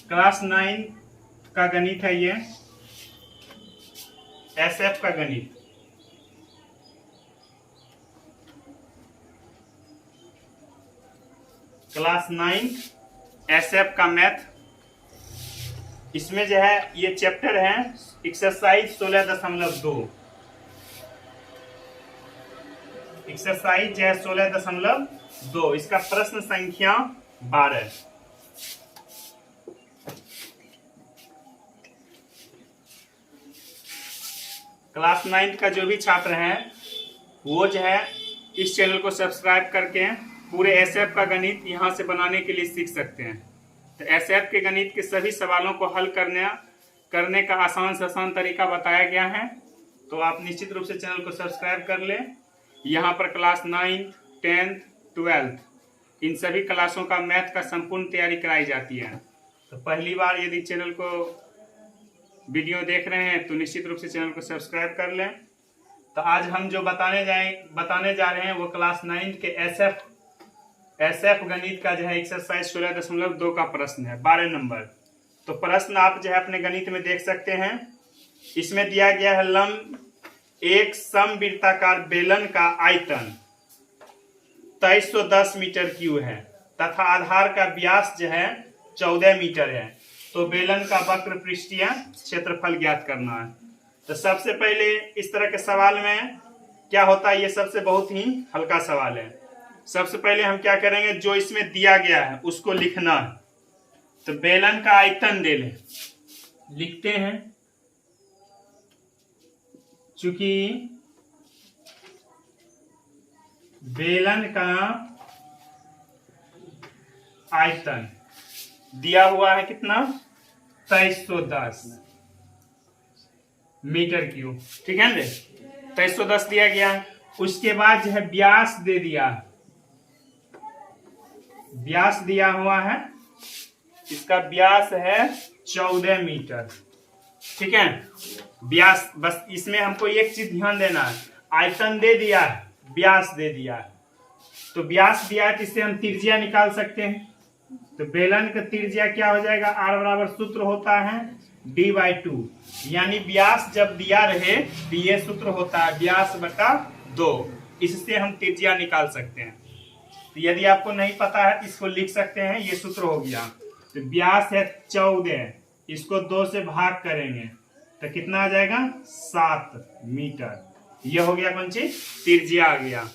Class 9 का गणित है ये, एसएफ का गणित। क्लास 9 एसएफ का मैथ। इसमें जो है ये चैप्टर है एक्सरसाइज 16.2। एक्सरसाइज जो है 16.2, इसका प्रश्न संख्या 12। क्लास 9 का जो भी छात्र हैं वो जो है इस चैनल को सब्सक्राइब करके पूरे एसएफ का गणित यहाँ से बनाने के लिए सीख सकते हैं। तो एसएफ के गणित के सभी सवालों को हल करने का आसान से आसान तरीका बताया गया है। तो आप निश्चित रूप से चैनल को सब्सक्राइब कर लें। यहाँ पर क्लास 9, 10th, 12th इन सभी क्लासों का मैथ का संपूर्ण तैयारी कराई जाती है। तो पहली बार यदि चैनल को वीडियो देख रहे हैं तो निश्चित रूप से चैनल को सब्सक्राइब कर लें। तो आज हम जो बताने जा रहे हैं वो क्लास 9 के एसएफ गणित का जो है एक्सरसाइज 16.2 का प्रश्न है, 12 नंबर। तो प्रश्न आप जो है अपने गणित में देख सकते हैं। इसमें दिया गया है लंब एक समवृत्ताकार बेलन का आयतन 2310 मीटर क्यूब है तथा आधार का व्यास जो है 14 मीटर है। तो बेलन का वक्र पृष्ठीय क्षेत्रफल ज्ञात करना है। तो सबसे पहले इस तरह के सवाल में क्या होता है, ये सबसे बहुत ही हल्का सवाल है। सबसे पहले हम क्या करेंगे, जो इसमें दिया गया है उसको लिखना है। तो बेलन का आयतन दे लें, लिखते हैं। चूंकि बेलन का आयतन दिया हुआ है कितना, 2310 मीटर क्यूब, ठीक है ना। 2310 दिया गया। उसके बाद जो है व्यास दे दिया, व्यास दिया हुआ है, इसका व्यास है 14 मीटर, ठीक है। व्यास, बस इसमें हमको एक चीज ध्यान देना है, आयतन दे दिया है, व्यास दे दिया है। तो व्यास दिया है, इससे हम त्रिज्या निकाल सकते हैं। तो बेलन का त्रिज्या क्या हो जाएगा, आर बराबर सूत्र होता है d/2, यानी व्यास जब दिया रहे तो ये सूत्र होता है व्यास बटा 2। इससे हम त्रिज्या निकाल सकते हैं। तो यदि आपको नहीं पता है इसको लिख सकते हैं, ये सूत्र हो गया। तो व्यास है 14, इसको 2 से भाग करेंगे तो कितना आ जाएगा, 7 मीटर। यह हो गया कौन सी, त्रिज्या आ गया।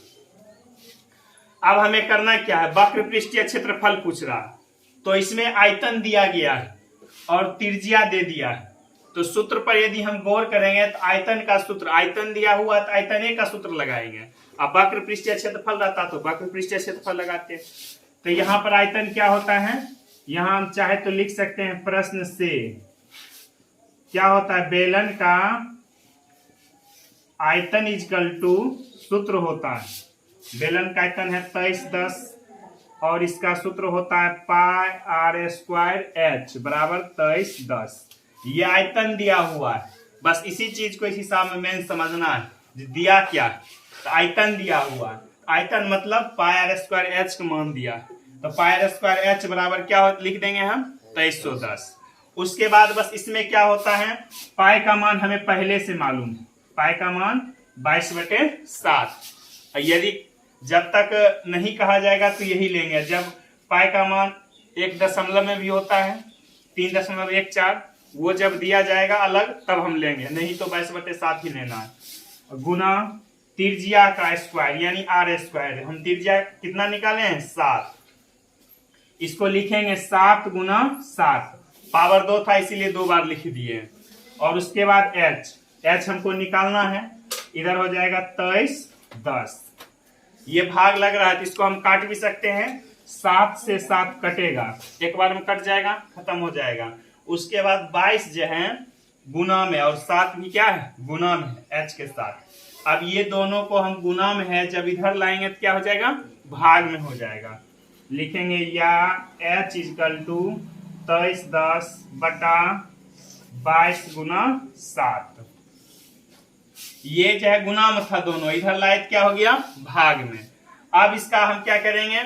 अब हमें करना क्या है, वक्र पृष्ठीय क्षेत्रफल पूछ रहा है। तो इसमें आयतन दिया गया है और त्रिज्या दे दिया है। तो सूत्र पर यदि हम गौर करेंगे तो आयतन का सूत्र, आयतन दिया हुआ तो आयतन ए का सूत्र लगाएंगे। अब वक्र पृष्ठीय क्षेत्रफल रहता तो वक्र पृष्ठीय क्षेत्रफल लगाते। तो यहाँ पर आयतन क्या होता है, यहाँ हम चाहे तो लिख सकते हैं प्रश्न से क्या होता है, बेलन का आयतन इजकल टू, सूत्र होता है बेलन का आयतन है 2310 और इसका सूत्र होता है पाई r² h बराबर 2310। ये आयतन दिया हुआ है, बस इसी चीज को इस हिसाब में मेन समझना है। दिया क्या, तो आयतन दिया हुआ है, आयतन मतलब पाई r² h का मान दिया। तो पाई r² h बराबर क्या लिख देंगे हम, 2310। उसके बाद बस इसमें क्या होता है, पाई का मान हमें पहले से मालूम है, पाई का मान 22/7। यदि जब तक नहीं कहा जाएगा तो यही लेंगे। जब पाई का मान 1 दशमलव में भी होता है 3.14, वो जब दिया जाएगा अलग तब हम लेंगे, नहीं तो 22/7 ही लेना है। गुना त्रिज्या का स्क्वायर यानी r², हम त्रिज्या कितना निकाले हैं, 7। इसको लिखेंगे 7 गुना 7, पावर 2 था इसीलिए 2 बार लिख दिए। और उसके बाद h हमको निकालना है, इधर हो जाएगा 2310। ये भाग लग रहा है तो इसको हम काट भी सकते हैं, 7 से 7 कटेगा, एक बार में कट जाएगा, खत्म हो जाएगा। उसके बाद 22 जो है गुना में, और 7 भी क्या है, गुना में h के साथ। अब ये दोनों को हम गुना में है, जब इधर लाएंगे तो क्या हो जाएगा, भाग में हो जाएगा। लिखेंगे या h इजकल टू 2310 बटा 22 गुना 7। ये जो है गुना में था दोनों, इधर लाए क्या हो गया, भाग में। अब इसका हम क्या करेंगे,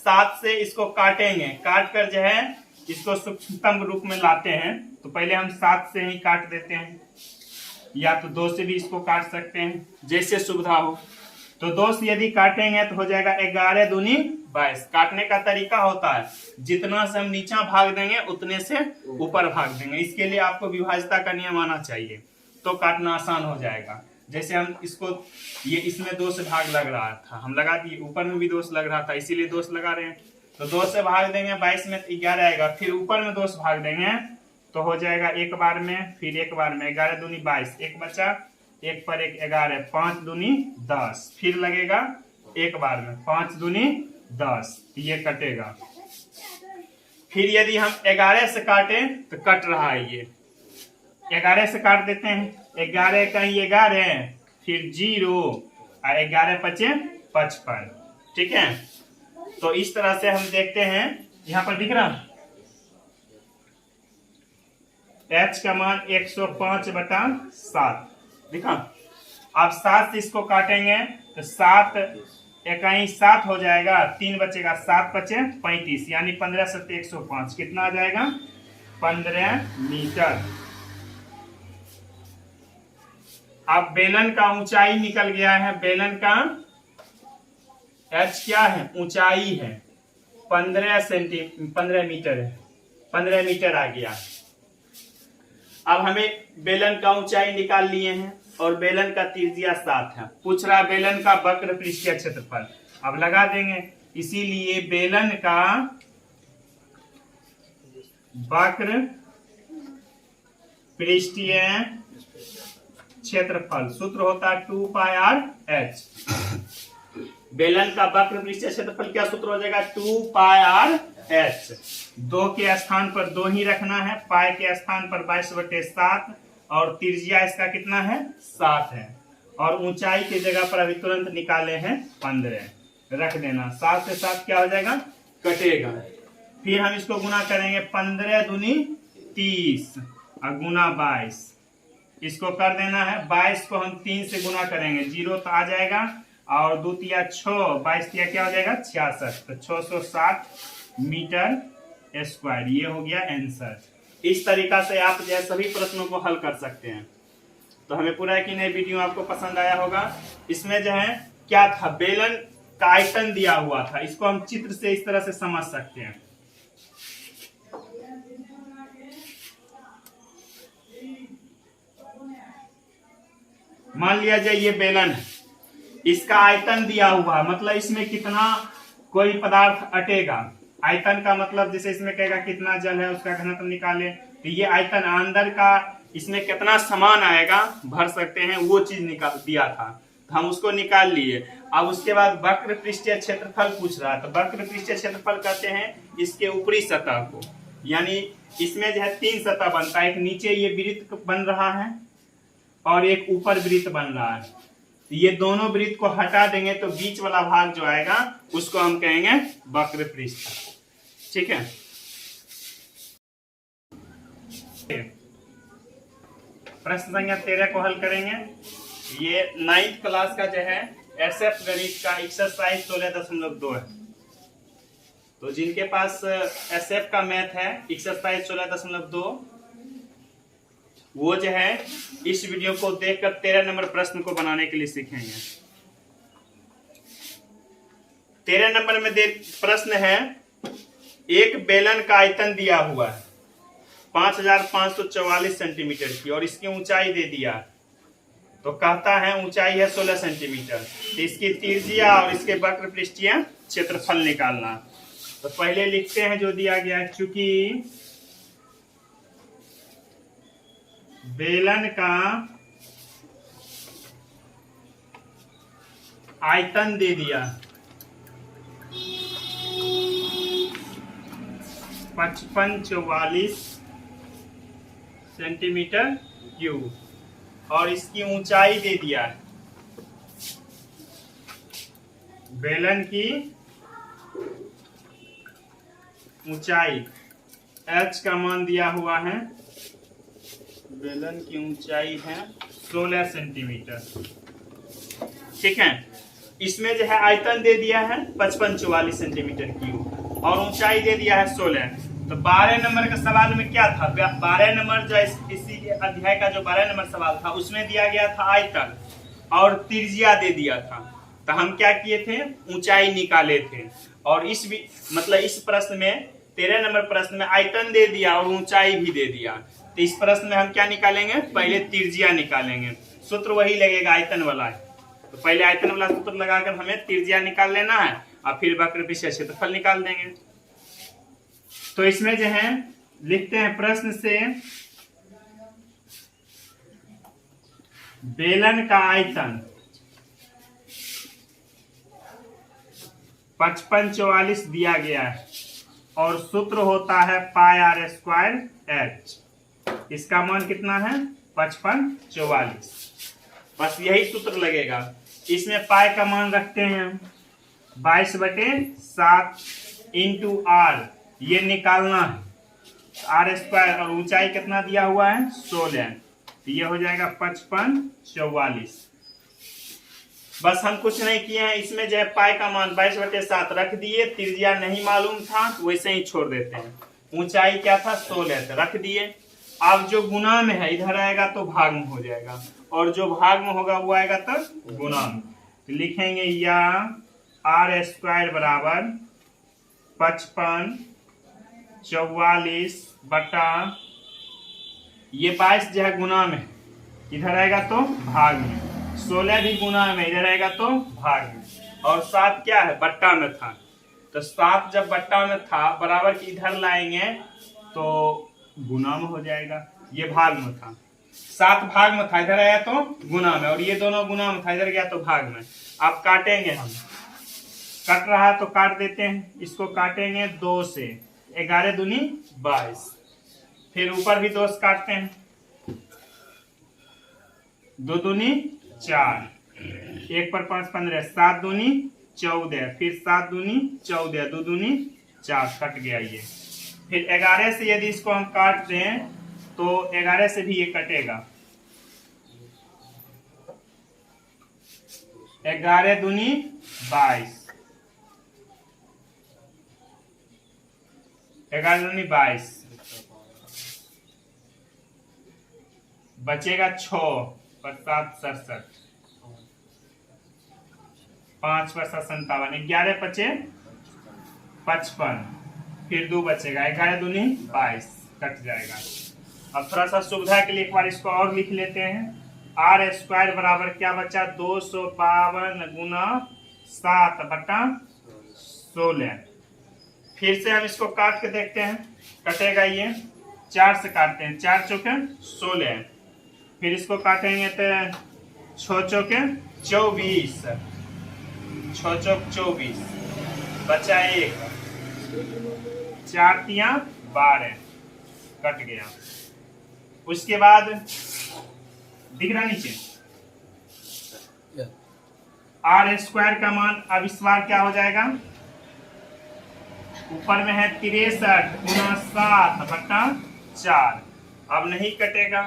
7 से इसको काटेंगे, काट कर जो है इसको सूक्ष्मतम रूप में लाते हैं। तो पहले हम 7 से ही काट देते हैं, या तो 2 से भी इसको काट सकते हैं, जैसे सुविधा हो। तो 2 से यदि काटेंगे तो हो जाएगा 11 दूनी 22। काटने का तरीका होता है जितना से हम नीचा भाग देंगे उतने से ऊपर भाग देंगे। इसके लिए आपको विभाज्यता का नियम आना चाहिए, तो काटना आसान हो जाएगा। जैसे हम इसको, ये इसमें 2 से भाग लग रहा था, हम लगा दिए, ऊपर में भी 2 से लग रहा था, इसीलिए 2 से लगा रहे हैं। तो 2 से भाग देंगे 22 में 11 आएगा, फिर ऊपर में 2 से भाग देंगे तो हो जाएगा एक बार में, फिर एक बार में 11 दूनी 22, एक बचा, एक पर एक 11, 5 दूनी 10, फिर लगेगा एक बार में 5 दूनी 10, ये कटेगा। फिर यदि हम 11 से काटें तो कट रहा है, ये 11 से काट देते हैं, 11 कहीं 11, फिर 0 और 11 पचे 55। ठीक है, तो इस तरह से हम देखते हैं, यहाँ पर दिख रहा h का मान 105/7 दिखा। अब 7 से इसको काटेंगे तो 7 इकाई 7 हो जाएगा, 3 बचेगा, 7 बचे 35, यानी 15 × 7 = 105। कितना आ जाएगा? 15 मीटर। अब बेलन का ऊंचाई निकल गया है, बेलन का h क्या है? ऊंचाई है, 15 मीटर है, 15 मीटर आ गया। अब हमें बेलन का ऊंचाई निकाल लिए हैं और बेलन का त्रिज्या 7 है। पूछ रहा बेलन का वक्र पृष्ठीय क्षेत्रफल, अब लगा देंगे। इसीलिए बेलन का वक्र पृष्ठीय क्षेत्रफल सूत्र होता है 2πr/h। बेलन का वक्र पृष्ठीय क्षेत्रफल क्या सूत्र हो जाएगा? 2πr/h। 2 के स्थान पर 2 ही रखना है, पाई के स्थान पर 22/7, और त्रिज्या इसका कितना है? 7 है, और ऊंचाई की जगह पर अभी तुरंत निकाले हैं 15 रख देना। 7 से 7 क्या हो जाएगा? कटेगा। फिर हम इसको गुना करेंगे, 15 दूनी 30 और गुना 22, इसको कर देना है। 22 को हम 3 से गुना करेंगे, 0 तो आ जाएगा, और 2 तिया 6, 22 तिया क्या हो जाएगा? 66, तो 660 मीटर स्क्वायर। ये हो गया आंसर। इस तरीका से आप जो है सभी प्रश्नों को हल कर सकते हैं। तो हमें पूरा यकीन है वीडियो आपको पसंद आया होगा। इसमें जो है क्या था, बेलन का आयतन दिया हुआ था, इसको हम चित्र से इस तरह से समझ सकते हैं। मान लिया जाए ये बेलन है, इसका आयतन दिया हुआ, मतलब इसमें कितना कोई पदार्थ अटेगा। आयतन का मतलब जैसे इसमें कहेगा कितना जल है, उसका घनत्व निकाले, तो ये आयतन अंदर का इसमें कितना सामान आएगा भर सकते हैं, वो चीज निकाल दिया था, तो हम उसको निकाल लिए। अब उसके बाद वक्र पृष्ठीय क्षेत्रफल पूछ रहा है, तो वक्र पृष्ठीय क्षेत्रफल कहते हैं इसके ऊपरी सतह को, यानी इसमें जो है 3 सतह बनता है, एक नीचे ये वृत्त बन रहा है और एक ऊपर वृत्त बन रहा है। ये दोनों वृत्त को हटा देंगे तो बीच वाला भाग जो आएगा उसको हम कहेंगे वक्र पृष्ठ। ठीक है, प्रश्न संख्या 13 को हल करेंगे। ये 9th क्लास का जो है एसएफ गणित का एक्सरसाइज 16.2 है। तो जिनके पास एसएफ का मैथ है एक्सरसाइज 16.2, वो जो है इस वीडियो को देखकर 13 नंबर प्रश्न को बनाने के लिए सीखेंगे। 13 नंबर में प्रश्न है, एक बेलन का आयतन दिया हुआ है 5544 सेंटीमीटर की, और इसकी ऊंचाई दे दिया, तो कहता है ऊंचाई है 16 सेंटीमीटर, तो इसकी त्रिज्या और इसके वक्र पृष्ठीय क्षेत्रफल निकालना। तो पहले लिखते हैं जो दिया गया है, चूंकि बेलन का आयतन दे दिया 5544 सेंटीमीटर क्यूब, और इसकी ऊंचाई दे दिया है, बेलन की ऊंचाई h का मान दिया हुआ है, बेलन की ऊंचाई है 16 सेंटीमीटर। ठीक है, इसमें जो है आयतन दे दिया है 55-44 सेंटीमीटर क्यूब और ऊंचाई दे दिया है 16। तो 12 नंबर का सवाल में क्या था, 12 नंबर जो इसी अध्याय का जो 12 नंबर सवाल था उसमें दिया गया था आयतन और त्रिज्या दे दिया था। तो हम क्या किए थे, ऊंचाई निकाले थे। और इस प्रश्न में 13 नंबर प्रश्न में आयतन दे दिया और ऊंचाई भी दे दिया। तो इस प्रश्न में हम क्या निकालेंगे, पहले त्रिज्या निकालेंगे। सूत्र वही लगेगा आयतन वाला है। तो पहले आयतन वाला सूत्र लगाकर हमें त्रिज्या निकाल लेना है और फिर वक्र विषय क्षेत्रफल निकाल देंगे। तो इसमें जो है लिखते हैं प्रश्न से, बेलन का आयतन 55-44 दिया गया है और सूत्र होता है पाई आर स्क्वायर एच। इसका मान कितना है, 55-44। बस यही सूत्र लगेगा। इसमें पाई का मान रखते हैं 22/7 इंटू आर, ये निकालना है। आर स्क्वायर और ऊंचाई कितना दिया हुआ है 16, तो ये हो जाएगा 55-44। बस हम कुछ नहीं किए हैं। इसमें जो है पाई का मान 22/7 रख दिए, त्रिज्या नहीं मालूम था तो वैसे ही छोड़ देते हैं। ऊंचाई क्या था 16, तो रख दिए। अब जो गुना में है इधर आएगा तो भाग में हो जाएगा और जो भाग में होगा वो आएगा तब गुना में। तो लिखेंगे या आर स्क्वायर बराबर 55-44 बटा, ये 22 जो है गुना में, इधर आएगा तो भाग में। 16 भी गुना में, इधर आएगा तो भाग में। और 7 क्या है, बट्टा में था। तो 7 जब बट्टा में था बराबर की इधर लाएंगे तो गुना में हो जाएगा। ये भाग में था, 7 भाग में था, इधर आया तो गुना में, और ये दोनों गुना में था, इधर गया तो भाग में। अब काटेंगे हम, कट रहा है तो काट देते हैं। इसको काटेंगे 2 से, 11 दूनी 22। फिर ऊपर भी 2 से काटते हैं, 2 दूनी 4, 1 पर 5 15, 7 दूनी 14, फिर 7 दूनी 14, 2 दूनी 4, कट गया ये। फिर 11 से यदि इसको हम काट दें तो 11 से भी ये कटेगा, 11 दूनी 22, 11 दूनी 22, बचेगा 6 पर 7 67, 5 पर 7 57, 11 बचे 55, फिर 2 बचेगा, 11 दूनी 22, कट जाएगा। अब थोड़ा सा सुविधा के लिए एक बार इसको और लिख लेते हैं। आर स्क्वायर बराबर क्या बचा, 252 गुना 7 बटा 16। फिर से हम इसको काट के देखते हैं, कटेगा ये। 4 से काटते हैं, 4 चौके 16, फिर इसको काटेंगे तो 6 चौके 24, 6 चौक 24, बचा 1, 4 तिया 12, कट गया। उसके बाद दिख रहा नीचे आर स्क्वायर का मान, अब इस बार क्या हो जाएगा, ऊपर में है 63 गुना 7 बटा 4। अब नहीं कटेगा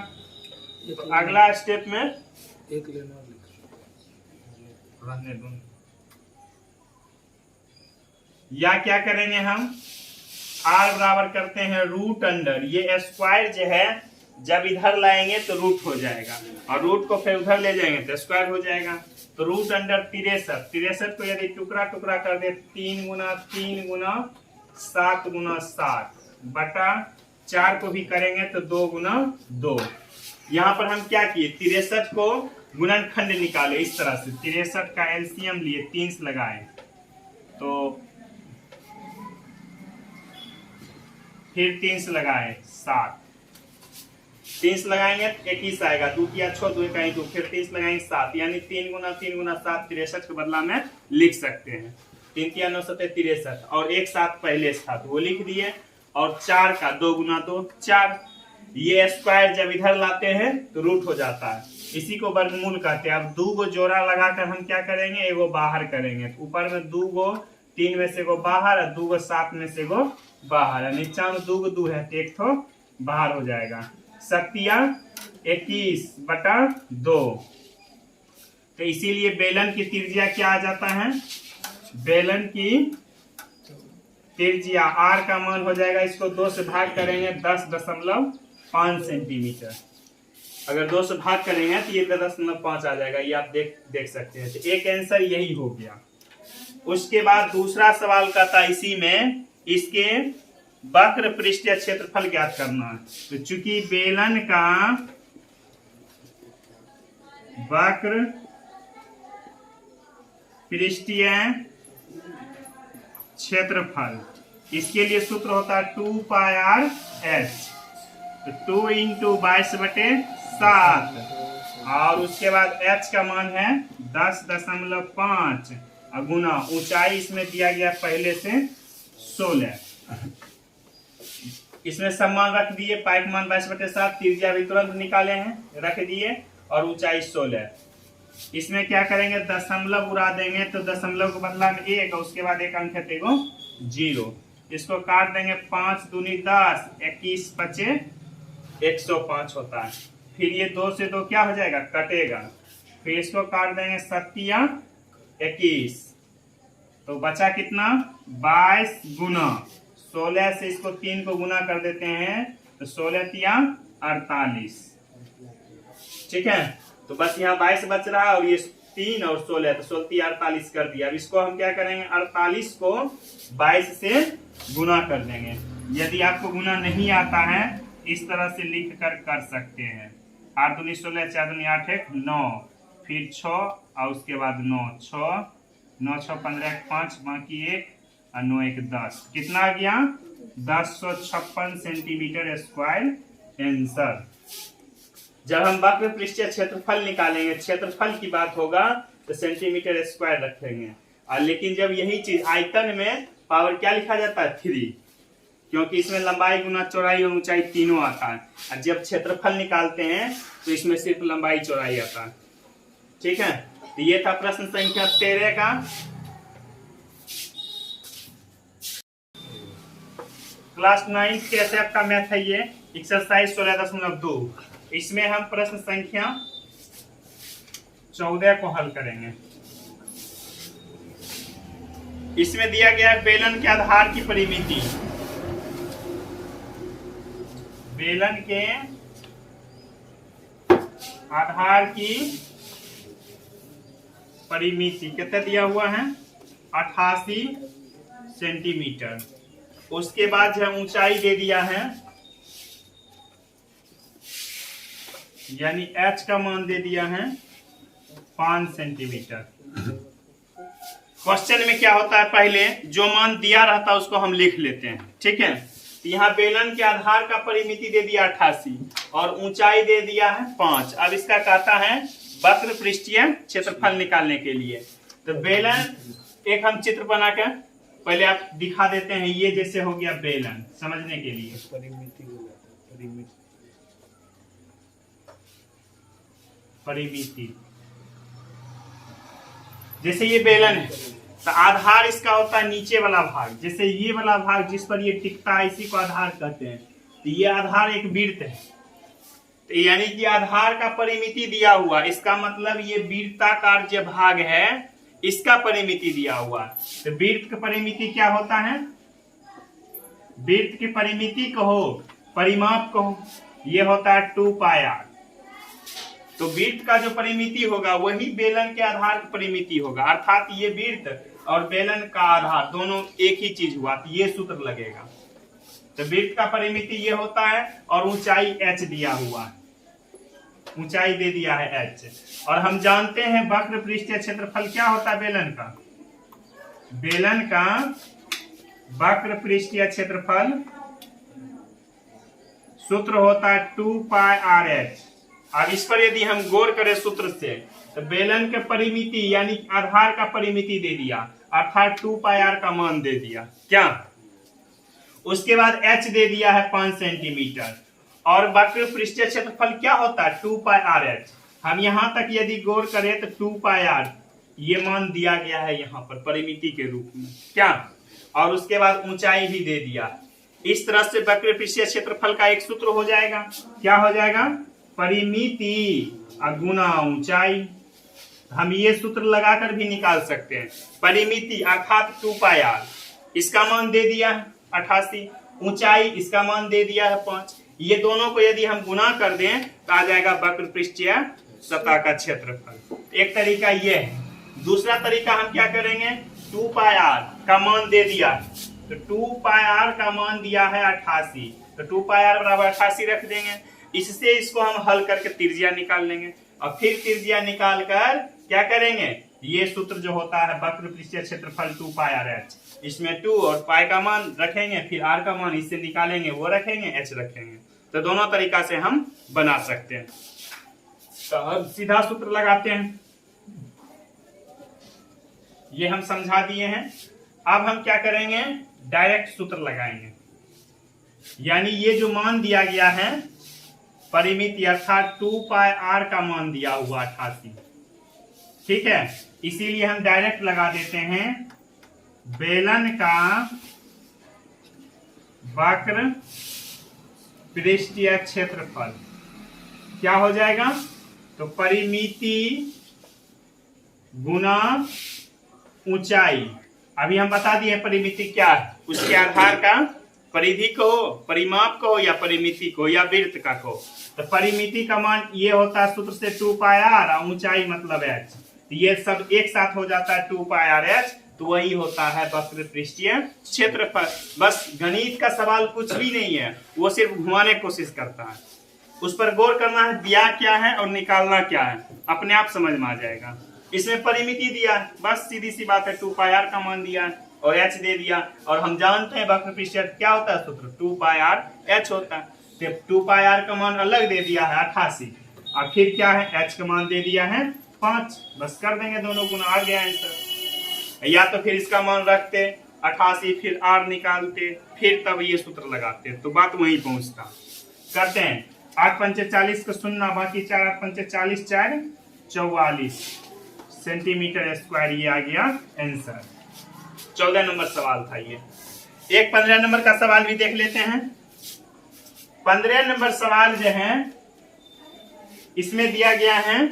तो अगला स्टेप में एक लेना रहने दो, या क्या करेंगे हम, आर बराबर करते हैं रूट अंडर, ये स्क्वायर जो है जब इधर लाएंगे तो रूट हो जाएगा और रूट को फिर उधर ले जाएंगे तो स्क्वायर हो जाएगा। तो रूट अंडर 63 को यदि टुकड़ा टुकड़ा कर दे, 3 गुना 3 गुना 7 गुना 7 बटा 4 को भी करेंगे तो 2 गुना 2। यहाँ पर हम क्या किए, 63 को गुणनखंड निकाले इस तरह से, 63 का एलसीएम लिए, 3 से लगाए तो फिर 3 से लगाए 7, 3 से लगाएंगे 21 आएगा, 2 किया 6, 2 का 2, फिर 3 से लगाएंगे 7, यानी 3 गुना 3 गुना 7 63 के बदला में लिख सकते हैं। 3 किया 9 7 63 और एक 7 पहले से था तो वो लिख दिए, और 4 का 2 गुना 2 4। ये स्क्वायर जब इधर लाते हैं तो रूट हो जाता है, इसी को वर्गमूल कहते हैं। अब 2 गो जोड़ा लगाकर हम क्या करेंगे, एगो बाहर करेंगे, ऊपर में 2 गो 3 में से गो बाहर और 2 गो 7 में से गो बाहर, नीचा में 2 गो 2 है तो एक तो बाहर हो जाएगा। शक्तियां 21 बटा 2, तो इसीलिए बेलन की त्रिज्या क्या आ जाता है, बेलन की त्रिज्या r का मान हो जाएगा, इसको 2 से भाग करेंगे 10.5 सेंटीमीटर। अगर 2 से भाग करेंगे तो ये 10.5 आ जाएगा, ये आप देख सकते हैं। तो एक आंसर यही हो गया। उसके बाद दूसरा सवाल का था इसी में, इसके वक्र पृष्ठीय क्षेत्रफल ज्ञात करना है। तो चूंकि बेलन का वक्र पृष्ठीय क्षेत्रफल, इसके लिए सूत्र होता है 2πr/h। तो 2 इंटू 22/7 और उसके बाद h का मान है 10.5 गुना ऊंचाई इसमें दिया गया पहले से 16। इसमें सम्मान रख दिए, पाई का मान 22/7, त्रिज्या भी तुरंत निकाले हैं रख दिए और ऊंचाई 16। इसमें क्या करेंगे, दशमलव उड़ा देंगे तो दशमलव के बदला में 1 और उसके बाद एक अंक है तेगो 0। इसको काट देंगे 5 दूनी 10, 21 बचे 105 होता है। फिर ये 2 से 2 क्या हो जाएगा, कटेगा। फिर इसको काट देंगे 7 21, तो बचा कितना 22 गुना 16 से इसको 3 को गुना कर देते हैं तो 16 48। ठीक है, तो बस यहाँ 22 बच रहा है और ये 3 और 16, तो 16 48 कर दिया। अब इसको हम क्या करेंगे, 48 को 22 से गुना कर देंगे। यदि आपको गुना नहीं आता है इस तरह से लिख कर सकते हैं। 8 दूनी 16, 4 दूनी 8, 1 9, फिर 6 और उसके बाद 9, 6 9 6 15 5 बाकी 1 और 9 1 10। कितना आ गया, 1056 सेंटीमीटर स्क्वायर आंसर। जब हम वक्र पृष्ठीय क्षेत्रफल निकालेंगे, क्षेत्रफल की बात होगा तो सेंटीमीटर स्क्वायर रखेंगे, और लेकिन जब यही चीज आयतन में पावर क्या लिखा जाता है 3, क्योंकि इसमें लंबाई गुना चौड़ाई और ऊंचाई तीनों आता है। और जब क्षेत्रफल निकालते हैं तो इसमें सिर्फ लंबाई चौड़ाई आता है। ठीक है, तो ये था प्रश्न संख्या 13 का। क्लास 9 के एसएफ का मैथ है ये, एक्सरसाइज 16.2। इसमें हम प्रश्न संख्या 14 को हल करेंगे। इसमें दिया गया है बेलन के आधार की परिमिति। बेलन के आधार की परिमिति कितना दिया हुआ है, 88 सेंटीमीटर। उसके बाद जो ऊंचाई दे दिया है, यानी h का मान दे दिया है 5 सेंटीमीटर। क्वेश्चन में क्या होता है, पहले जो मान दिया रहता है उसको हम लिख लेते हैं। ठीक है, तो यहाँ बेलन के आधार का परिमिति दे दिया 88 और ऊंचाई दे दिया है 5। अब इसका कहता है वक्र पृष्ठीय क्षेत्रफल निकालने के लिए। तो बेलन एक हम चित्र बना कर पहले आप दिखा देते हैं, ये जैसे हो गया बेलन, समझने के लिए। परिमिति जैसे ये बेलन है तो आधार इसका होता है नीचे वाला भाग, जैसे ये वाला भाग जिस पर ये टिकता है इसी को आधार कहते हैं। तो ये आधार एक वृत्त है, तो यानी कि आधार का परिमिति दिया हुआ, इसका मतलब ये वृत्ताकार जो भाग है इसका परिमिति दिया हुआ। तो वृत्त का परिमिति क्या होता है, वृत्त की परिमिति कहो, परिमाप कहो, ये होता है 2πr। तो वृत्त का जो परिमिति होगा वही बेलन के आधार की परिमिति होगा, अर्थात ये वृत्त और बेलन का आधार दोनों एक ही चीज हुआ, तो ये सूत्र लगेगा। तो वृत्त का परिमिति ये होता है और ऊंचाई h दिया हुआ है, ऊंचाई दे दिया है h। और हम जानते हैं वक्र पृष्ठीय क्षेत्रफल क्या होता है बेलन का, बेलन का वक्र पृष्ठीय क्षेत्रफल सूत्र होता है 2πr/h। अब इस पर यदि हम गौर करें सूत्र से, तो बेलन के परिमिति यानी आधार का परिमिति दे दिया, अर्थात 2πr का मान दे दिया क्या, उसके बाद h दे दिया है 5 सेंटीमीटर, और वक्र पृष्ठीय क्षेत्रफल क्या होता है 2πr/h। हम यहां तक यदि गौर करें तो 2πr ये मान दिया गया है यहाँ पर परिमिति के रूप में क्या, और उसके बाद ऊंचाई भी दे दिया। इस तरह से वक्र पृष्ठीय क्षेत्रफल का एक सूत्र हो जाएगा, क्या हो जाएगा, परिमिति गुना ऊंचाई। हम ये सूत्र लगाकर भी निकाल सकते हैं। परिमिति अर्थात 2 पाई r, इसका मान दे दिया है 88, ऊंचाई इसका मान दे दिया है 5। ये दोनों को यदि हम गुना कर दें तो आ जाएगा वक्र पृष्ठीय सतह का क्षेत्रफल। एक तरीका ये है। दूसरा तरीका हम क्या करेंगे, 2 पाई r का मान दे दिया, तो 2 पाई r का मान दिया है 88, तो 2 पाई r बराबर 88 रख देंगे। इससे इसको हम हल करके त्रिज्या निकाल लेंगे और फिर त्रिज्या निकाल कर क्या करेंगे, ये सूत्र जो होता है वक्र पृष्ठीय क्षेत्रफल 2 पाई r h, इसमें 2 और पाई का मान रखेंगे, फिर r का मान इससे निकालेंगे, वो रखेंगे, h रखेंगे। तो दोनों तरीका से हम बना सकते हैं। तो अब सीधा सूत्र लगाते हैं, ये हम समझा दिए हैं। अब हम क्या करेंगे, डायरेक्ट सूत्र लगाएंगे। यानी ये जो मान दिया गया है परिमिति अर्थात 2 पाई r का मान दिया हुआ 88, ठीक है, इसीलिए हम डायरेक्ट लगा देते हैं बेलन का वक्र पृष्ठीय क्षेत्रफल क्या हो जाएगा, तो परिमिति गुना ऊंचाई। अभी हम बता दिए परिमिति क्या है, उसके आधार का परिधि को, परिमाप को या परिमिति को या वृत्त का को। तो परिमिति का मान ये होता है सूत्र से 2 पाई r और ऊंचाई मतलब h, ये सब एक साथ हो जाता है 2 पाई r h, तो वही होता है वक्र पृष्ठीय क्षेत्रफल। बस गणित का सवाल कुछ भी नहीं है, वो सिर्फ घुमाने की कोशिश करता है। उस पर गौर करना है दिया क्या है और निकालना क्या है, अपने आप समझ में आ जाएगा। इसमें परिमिति दिया है, बस सीधी सी बात है, 2 पाई r का मान दिया है और h दे दिया, और हम जानते हैं वक्र पृष्ठीय क्या होता है सूत्र 2 पाई r h होता है। तो 2 पाई r का मान अलग दे दिया है 88, और फिर क्या है h का मान दे दिया है 5, बस कर देंगे दोनों गुना, आ गया आंसर। या तो फिर इसका मान रखते 88, फिर r निकालते, फिर तब ये सूत्र लगाते, तो बात वहीं पहुंचता। करते हैं 8 पंचे 40 को सुनना, बाकी 4 8 पंचे 40, 4 44 सेंटीमीटर स्क्वायर, ये आ गया आंसर। 14 नंबर सवाल था ये। एक 15 नंबर का सवाल भी देख लेते हैं। 15 नंबर सवाल जो है इसमें दिया गया है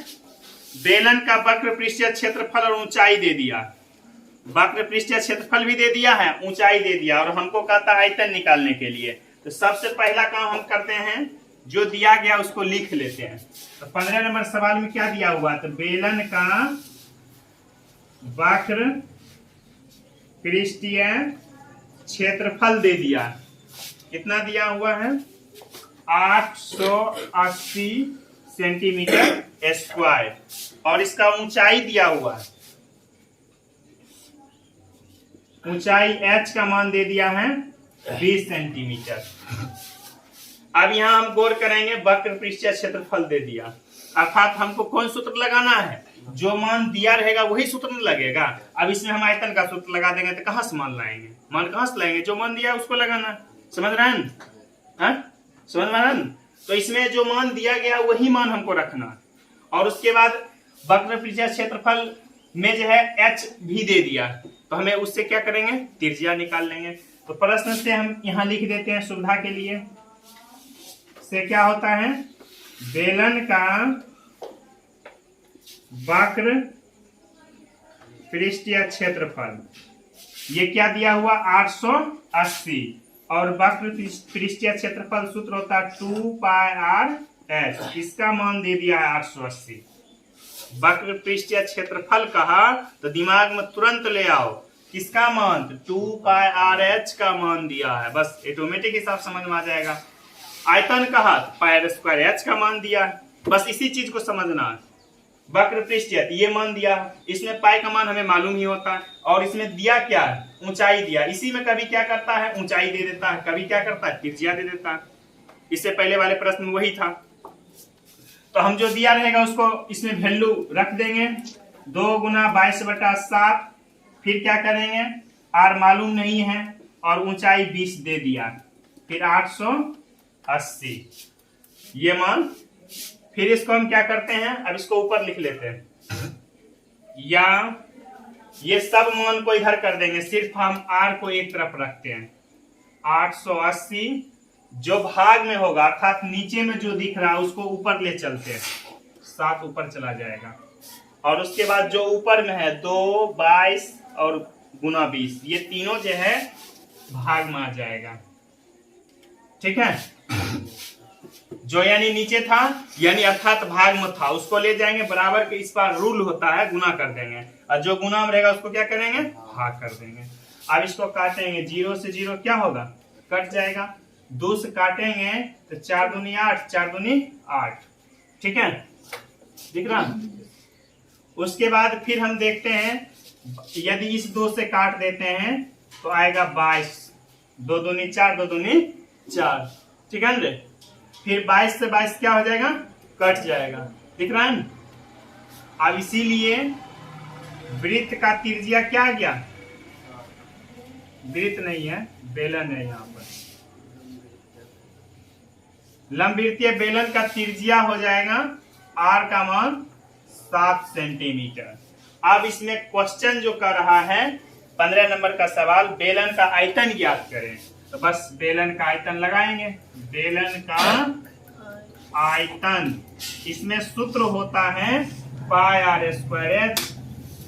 बेलन का वक्र पृष्ठीय क्षेत्रफल और ऊंचाई दे दिया, वक्र पृष्ठीय क्षेत्रफल भी दे दिया है, ऊंचाई दे दिया, और हमको कहता है आयतन निकालने के लिए। तो सबसे पहला काम हम करते हैं, जो दिया गया उसको लिख लेते हैं। तो 15 नंबर सवाल में क्या दिया हुआ, तो बेलन का वक्र पृष्ठीय क्षेत्रफल दे दिया, कितना दिया हुआ है 880 सेंटीमीटर स्क्वायर, और इसका ऊंचाई दिया हुआ है, ऊंचाई h का मान दे दिया है 20 सेंटीमीटर। अब यहाँ हम गौर करेंगे वक्र पृष्ठीय क्षेत्रफल दे दिया, अर्थात हमको कौन सूत्र लगाना है, जो मान दिया रहेगा वही सूत्र में लगेगा। अब इसमें हम आयतन का सूत्र लगा देंगे तो कहां से मान लाएंगे, मान कहां से लाएंगे, जो मान दिया उसको लगाना। समझ रहे हैं, समझ रहे हैं। तो इसमें जो मान दिया गया वही मान हमको रखना, और उसके बाद वक्र पृष्ठीय क्षेत्रफल में जो है h भी दे दिया, तो हमें उससे क्या करेंगे, त्रिज्या निकाल लेंगे। तो प्रश्न से हम यहाँ लिख देते हैं सुविधा के लिए, से क्या होता है, बेलन का वक्र पृष्ठीय क्षेत्रफल, ये क्या दिया हुआ 880, और वक्र पृष्ठीय क्षेत्रफल सूत्र होता है 2 पाई r h, इसका मान दे दिया है 880। वक्र पृष्ठीय क्षेत्रफल कहा तो दिमाग में तुरंत ले आओ किसका मान, 2 पाई r h का मान दिया है, बस ऑटोमेटिक हिसाब समझ में आ जाएगा। आयतन कहा पाई स्क्वायर h का मान दिया है, बस इसी चीज को समझना। वक्र पृष्ठीय ये मान दिया, इसमें पाई का मान हमें मालूम ही होता है, और इसमें दिया क्या है, ऊंचाई दिया। इसी में कभी क्या करता है, ऊंचाई दे देता है, कभी क्या करता है, त्रिज्या दे देता है। इससे पहले वाले प्रश्न में वही था। तो हम जो दिया रहेगा उसको इसमें वैल्यू रख देंगे, 2 गुना 22/7, फिर क्या करेंगे, r मालूम नहीं है और ऊंचाई 20 दे दिया, फिर 880 ये मान। फिर इसको हम क्या करते हैं, अब इसको ऊपर लिख लेते हैं, या ये सब मान को इधर कर देंगे, सिर्फ हम r को एक तरफ रखते हैं। 880 जो भाग में होगा, अर्थात नीचे में जो दिख रहा है उसको ऊपर ले चलते हैं, 7 ऊपर चला जाएगा, और उसके बाद जो ऊपर में है 2, 22 और गुना 20, ये तीनों जो है भाग में आ जाएगा। ठीक है, जो यानी नीचे था यानी अर्थात भाग में था उसको ले जाएंगे बराबर के इस बार रूल होता है गुना कर देंगे, और जो गुना में रहेगा उसको क्या करेंगे भाग कर देंगे। अब इसको काटेंगे, 0 से 0 क्या होगा कट जाएगा, 2 से काटेंगे तो 4 दूनी 8, 4 दूनी 8। ठीक है, दिख रहा। उसके बाद फिर हम देखते हैं यदि इस 2 से काट देते हैं तो आएगा 22, 2 दूनी 4, 2 दूनी 4। ठीक है ना, फिर 22 से 22 क्या हो जाएगा कट जाएगा, दिख रहा है ना। अब इसीलिए वृत्त का त्रिज्या क्या आ गया, वृत्त नहीं है बेलन है, यहाँ पर लंबवृत्तीय बेलन का त्रिज्या हो जाएगा r का मान 7 सेंटीमीटर। अब इसमें क्वेश्चन जो कर रहा है 15 नंबर का सवाल, बेलन का आयतन ज्ञात करें, तो बस बेलन का आयतन लगाएंगे। बेलन का आयतन, इसमें सूत्र होता है पाई आर स्क्वायर एच।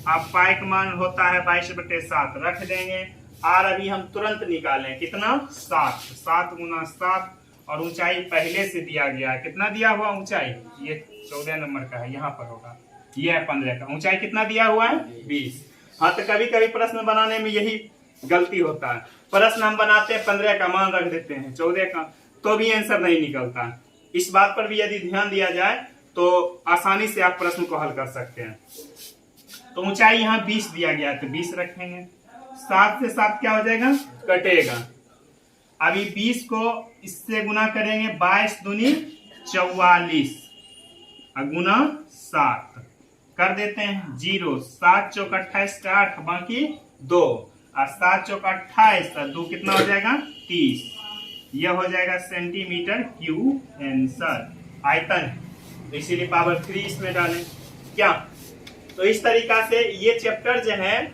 अब पाई का मान होता है 22/7 रख देंगे, आर अभी हम तुरंत निकालें, कितना 7, 7 गुना 7, और ऊंचाई पहले से दिया गया है, कितना दिया हुआ ऊंचाई, ये 14 नंबर का है, यहाँ पर होगा, ये है 15 का, ऊंचाई कितना दिया हुआ है 20। हाँ, तो कभी कभी प्रश्न बनाने में यही गलती होता है, प्रश्न हम बनाते हैं 15 का मान रख देते हैं 14 का, तो भी आंसर नहीं निकलता। इस बात पर भी यदि ध्यान दिया जाए तो आसानी से आप प्रश्न को हल कर सकते हैं। तो ऊंचाई यहाँ 20 दिया गया है तो 20 रखेंगे, 7 से 7 क्या हो जाएगा कटेगा। अभी 20 को इससे गुना करेंगे, 22 दूनी 44 गुना 7 कर देते हैं 0, 7 चौक 28 का 8 बाकी 2, और 7 चौक 28 का 2 कितना हो जाएगा 30, यह हो जाएगा सेंटीमीटर क्यूब आंसर आयतन, तो इसीलिए पावर 3 इसमें डालें क्या। तो इस तरीका से ये चैप्टर जो है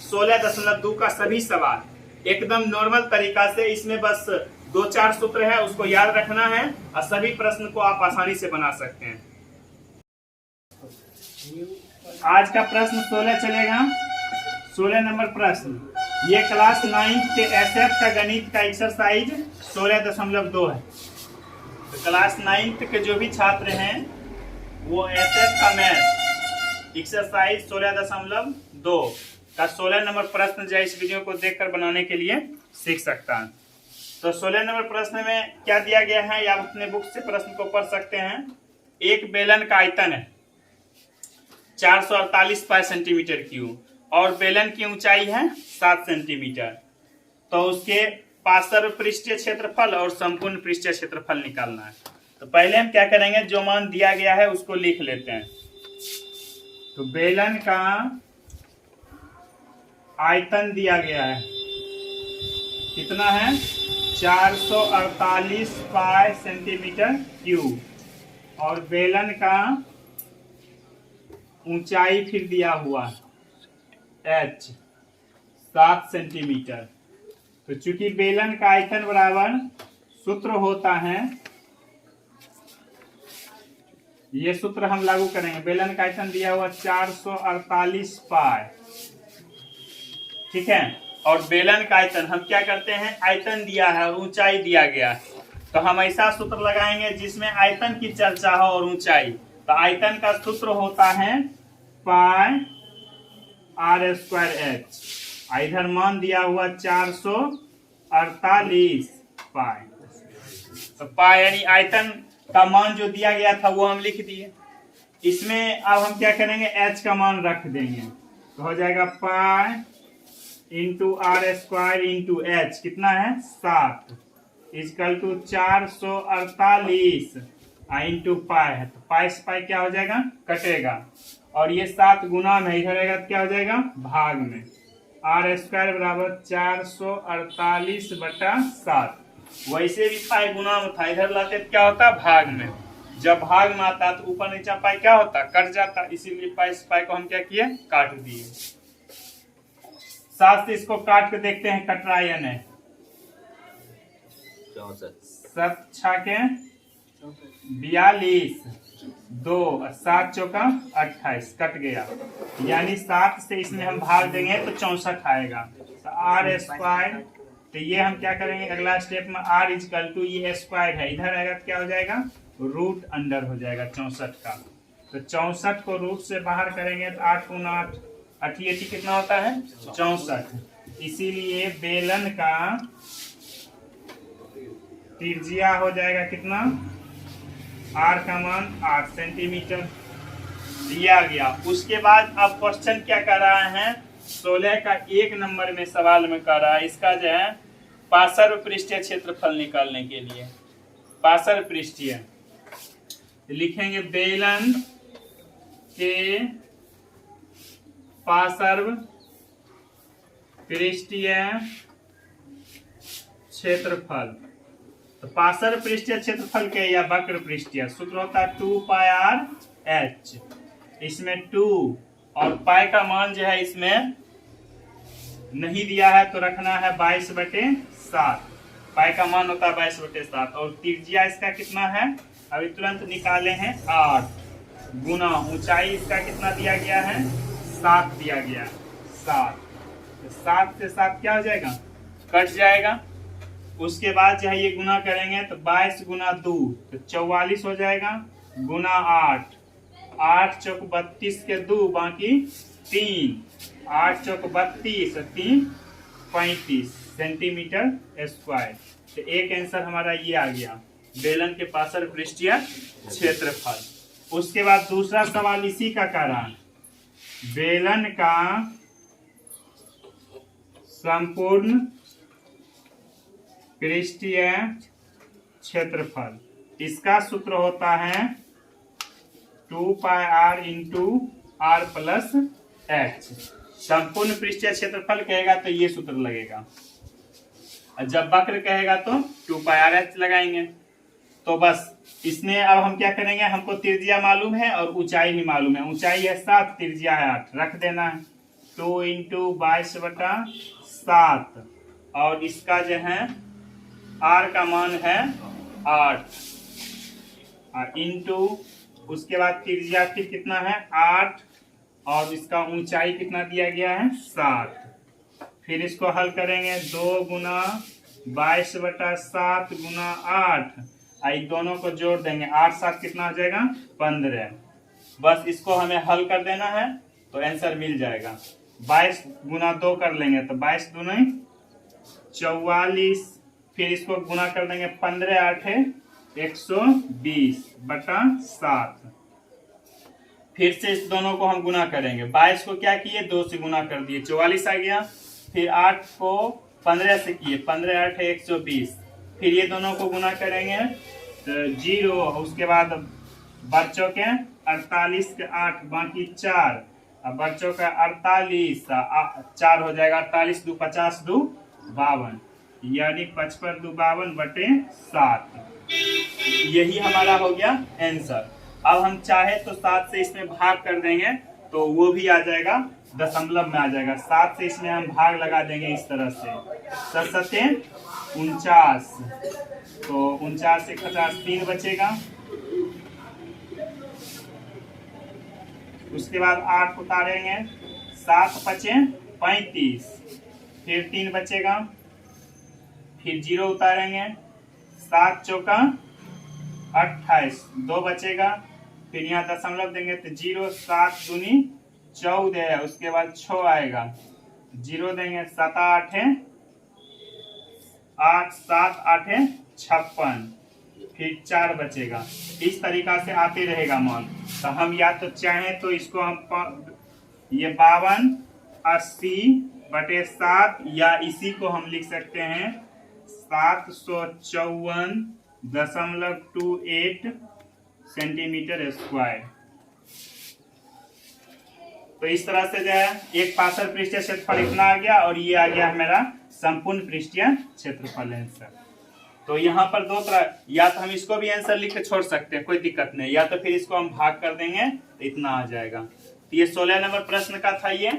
16.2 का सभी सवाल एकदम नॉर्मल तरीका से, इसमें बस 2-4 सूत्र है उसको याद रखना है और सभी प्रश्न को आप आसानी से बना सकते हैं। आज का प्रश्न 16 चलेगा, 16 नंबर प्रश्न, ये क्लास 9 के SF का गणित का एक्सरसाइज 16.2 है। तो क्लास 9 के जो भी छात्र हैं वो SF का मैथ एक्सरसाइज 16.2 का 16 नंबर प्रश्न जो इस वीडियो को देखकर बनाने के लिए सीख सकता है। तो 16 नंबर प्रश्न में क्या दिया गया है, या आप अपने बुक से प्रश्न को पढ़ सकते हैं। एक बेलन का आयतन है 448 पाई सेंटीमीटर क्यूब और बेलन की ऊंचाई है 7 सेंटीमीटर, तो उसके पार्श्व पृष्ठीय क्षेत्रफल और संपूर्ण पृष्ठीय क्षेत्रफल निकालना है। तो पहले हम क्या करेंगे, जो मान दिया गया है उसको लिख लेते हैं। तो बेलन का आयतन दिया गया है, कितना है 448 पाई सेंटीमीटर क्यूब, और बेलन का ऊंचाई फिर दिया हुआ h 7 सेंटीमीटर। तो चूंकि बेलन का आयतन बराबर सूत्र होता है, ये सूत्र हम लागू करेंगे, बेलन का आयतन दिया हुआ 448 पाई, ठीक है, और बेलन का आयतन हम क्या करते हैं, आयतन दिया है और ऊंचाई दिया गया है, तो हम ऐसा सूत्र लगाएंगे जिसमें आयतन की चर्चा हो और ऊंचाई। तो आयतन का सूत्र होता है पाई आर स्क्वायर एच, इधर मान दिया हुआ 448 पाई, तो पाई यानी आयतन का मान जो दिया गया था वो हम लिख दिए। इसमें अब हम क्या करेंगे, एच का मान रख देंगे, तो हो जाएगा pi into r square into h, कितना है 7 इजकल टू 448 इंटू पाई है, तो पाई से पाई क्या हो जाएगा कटेगा, और ये 7 गुना में इधर रहेगा तो क्या हो जाएगा भाग में, आर स्क्वायर बराबर 448/7। वैसे भी पाई गुना में था, इधर लाते तो क्या होता भाग में, जब भाग में आता तो ऊपर नीचा पाई क्या होता कट जाता, इसीलिए पाई से पाई को हम क्या किए काट दिए। 7 से इसको काट के देखते हैं कट रहा है या नहीं, 7 6 के 42, 2, 7 चौका 28, कट गया। यानी 7 से इसमें हम भाग देंगे तो 64 आएगा। तो आर स्क्वायर, तो ये हम क्या करेंगे अगला स्टेप में, आर इजकल टू ये स्क्वायर है, इधर आएगा तो क्या हो जाएगा, रूट अंडर हो जाएगा 64 का। तो 64 को रूट से बाहर करेंगे तो 8 गुना 8, 88 कितना होता है 64। इसीलिए बेलन का त्रिज्या हो जाएगा कितना, आर का मान 8 सेंटीमीटर दिया गया। उसके बाद अब क्वेश्चन क्या कर रहा है, 16 का 1 नंबर में सवाल में कर रहा है, इसका जो है पार्श्व पृष्ठीय क्षेत्रफल निकालने के लिए। पार्श्व पृष्ठीय लिखेंगे बेलन के पार्श्व पृष्ठीय क्षेत्रफल। तो पार्श्व पृष्ठीय क्षेत्रफल के या वक्र पृष्ठीय सूत्र होता है 2 पाई आर एच। इसमें 2 और पाई का मान जो है इसमें नहीं दिया है तो रखना है 22/7। पाई का मान होता है 22/7 और त्रिज्या इसका कितना है, अभी तुरंत निकाले हैं 8 गुना ऊंचाई इसका कितना दिया गया है 7 दिया गया 7। तो 7 से 7 क्या हो जाएगा, कट जाएगा। उसके बाद जो है ये गुना करेंगे तो 22 गुना 2 तो 44 हो जाएगा, गुना 8, 8 चौक 32 के 2 बाकी 3, 8 चौक 32 और 3 35 सेंटीमीटर स्क्वायर। तो एक आंसर हमारा ये आ गया, बेलन के पार्श्व पृष्ठीय क्षेत्रफल। उसके बाद दूसरा सवाल इसी का कारण, बेलन का संपूर्ण पृष्ठीय क्षेत्रफल, इसका सूत्र होता है 2 pi r into r plus h. संपूर्ण पृष्ठीय क्षेत्रफल कहेगा तो ये सूत्र लगेगा, और जब वक्र कहेगा तो 2 पाई आर एच लगाएंगे। तो बस इसमें अब हम क्या करेंगे, हमको त्रिज्या मालूम है और ऊंचाई भी मालूम है। ऊंचाई है 7, त्रिज्या है 8, रख देना है 2 इंटू 22/7 और इसका जो है आर का मान है 8 इंटू उसके बाद त्रिज्या फिर कितना है 8 और इसका ऊंचाई कितना दिया गया है 7। फिर इसको हल करेंगे 2 गुना 22/7 गुना 8, दोनों को जोड़ देंगे 8 7 कितना हो जाएगा 15। बस इसको हमें हल कर देना है तो आंसर मिल जाएगा। 22 गुना 2 कर लेंगे तो 22 दूनी 44, फिर इसको गुना कर देंगे 15 8 120/7। फिर से इस दोनों को हम गुना करेंगे, 22 को क्या किए 2 से गुना कर दिए 44 आ गया, फिर 8 को 15 से किए 15 8 120, फिर ये दोनों को गुना करेंगे तो 0, उसके बाद बच्चों के 48 के 8 बाकी 4, अब बच्चों का 48 4 हो जाएगा 48 2 50 2 52, यानी 55 2 52/7। यही हमारा हो गया आंसर। अब हम चाहे तो 7 से इसमें भाग कर देंगे तो वो भी आ जाएगा, दशमलव में आ जाएगा। 7 से इसमें हम भाग लगा देंगे इस तरह से, 7 49, तो 49 से 50 3 बचेगा। उसके बाद 8 उतारेंगे 7 5 35, फिर 3 बचेगा, फिर 0 उतारेंगे 7 चौका 28, 2 बचेगा, फिर यहाँ दशमलव देंगे तो 0 7 दूनी 14, उसके बाद 6 आएगा, 0 देंगे 7 8 8 7 8 56, फिर 4 बचेगा। इस तरीका से आते रहेगा मान। तो हम या तो चाहें तो इसको हम ये 52 80/7 या इसी को हम लिख सकते हैं 754.28 सेंटीमीटर स्क्वायर। तो इस तरह से जो है एक पार्श्व पृष्ठीय क्षेत्रफल इतना आ गया और ये आ गया मेरा संपूर्ण पृष्ठीय क्षेत्रफल आंसर। तो यहाँ पर दो तरह, या तो हम इसको भी आंसर लिख के छोड़ सकते हैं कोई दिक्कत नहीं, या तो फिर इसको हम भाग कर देंगे तो इतना आ जाएगा। तो ये 16 नंबर प्रश्न का था, ये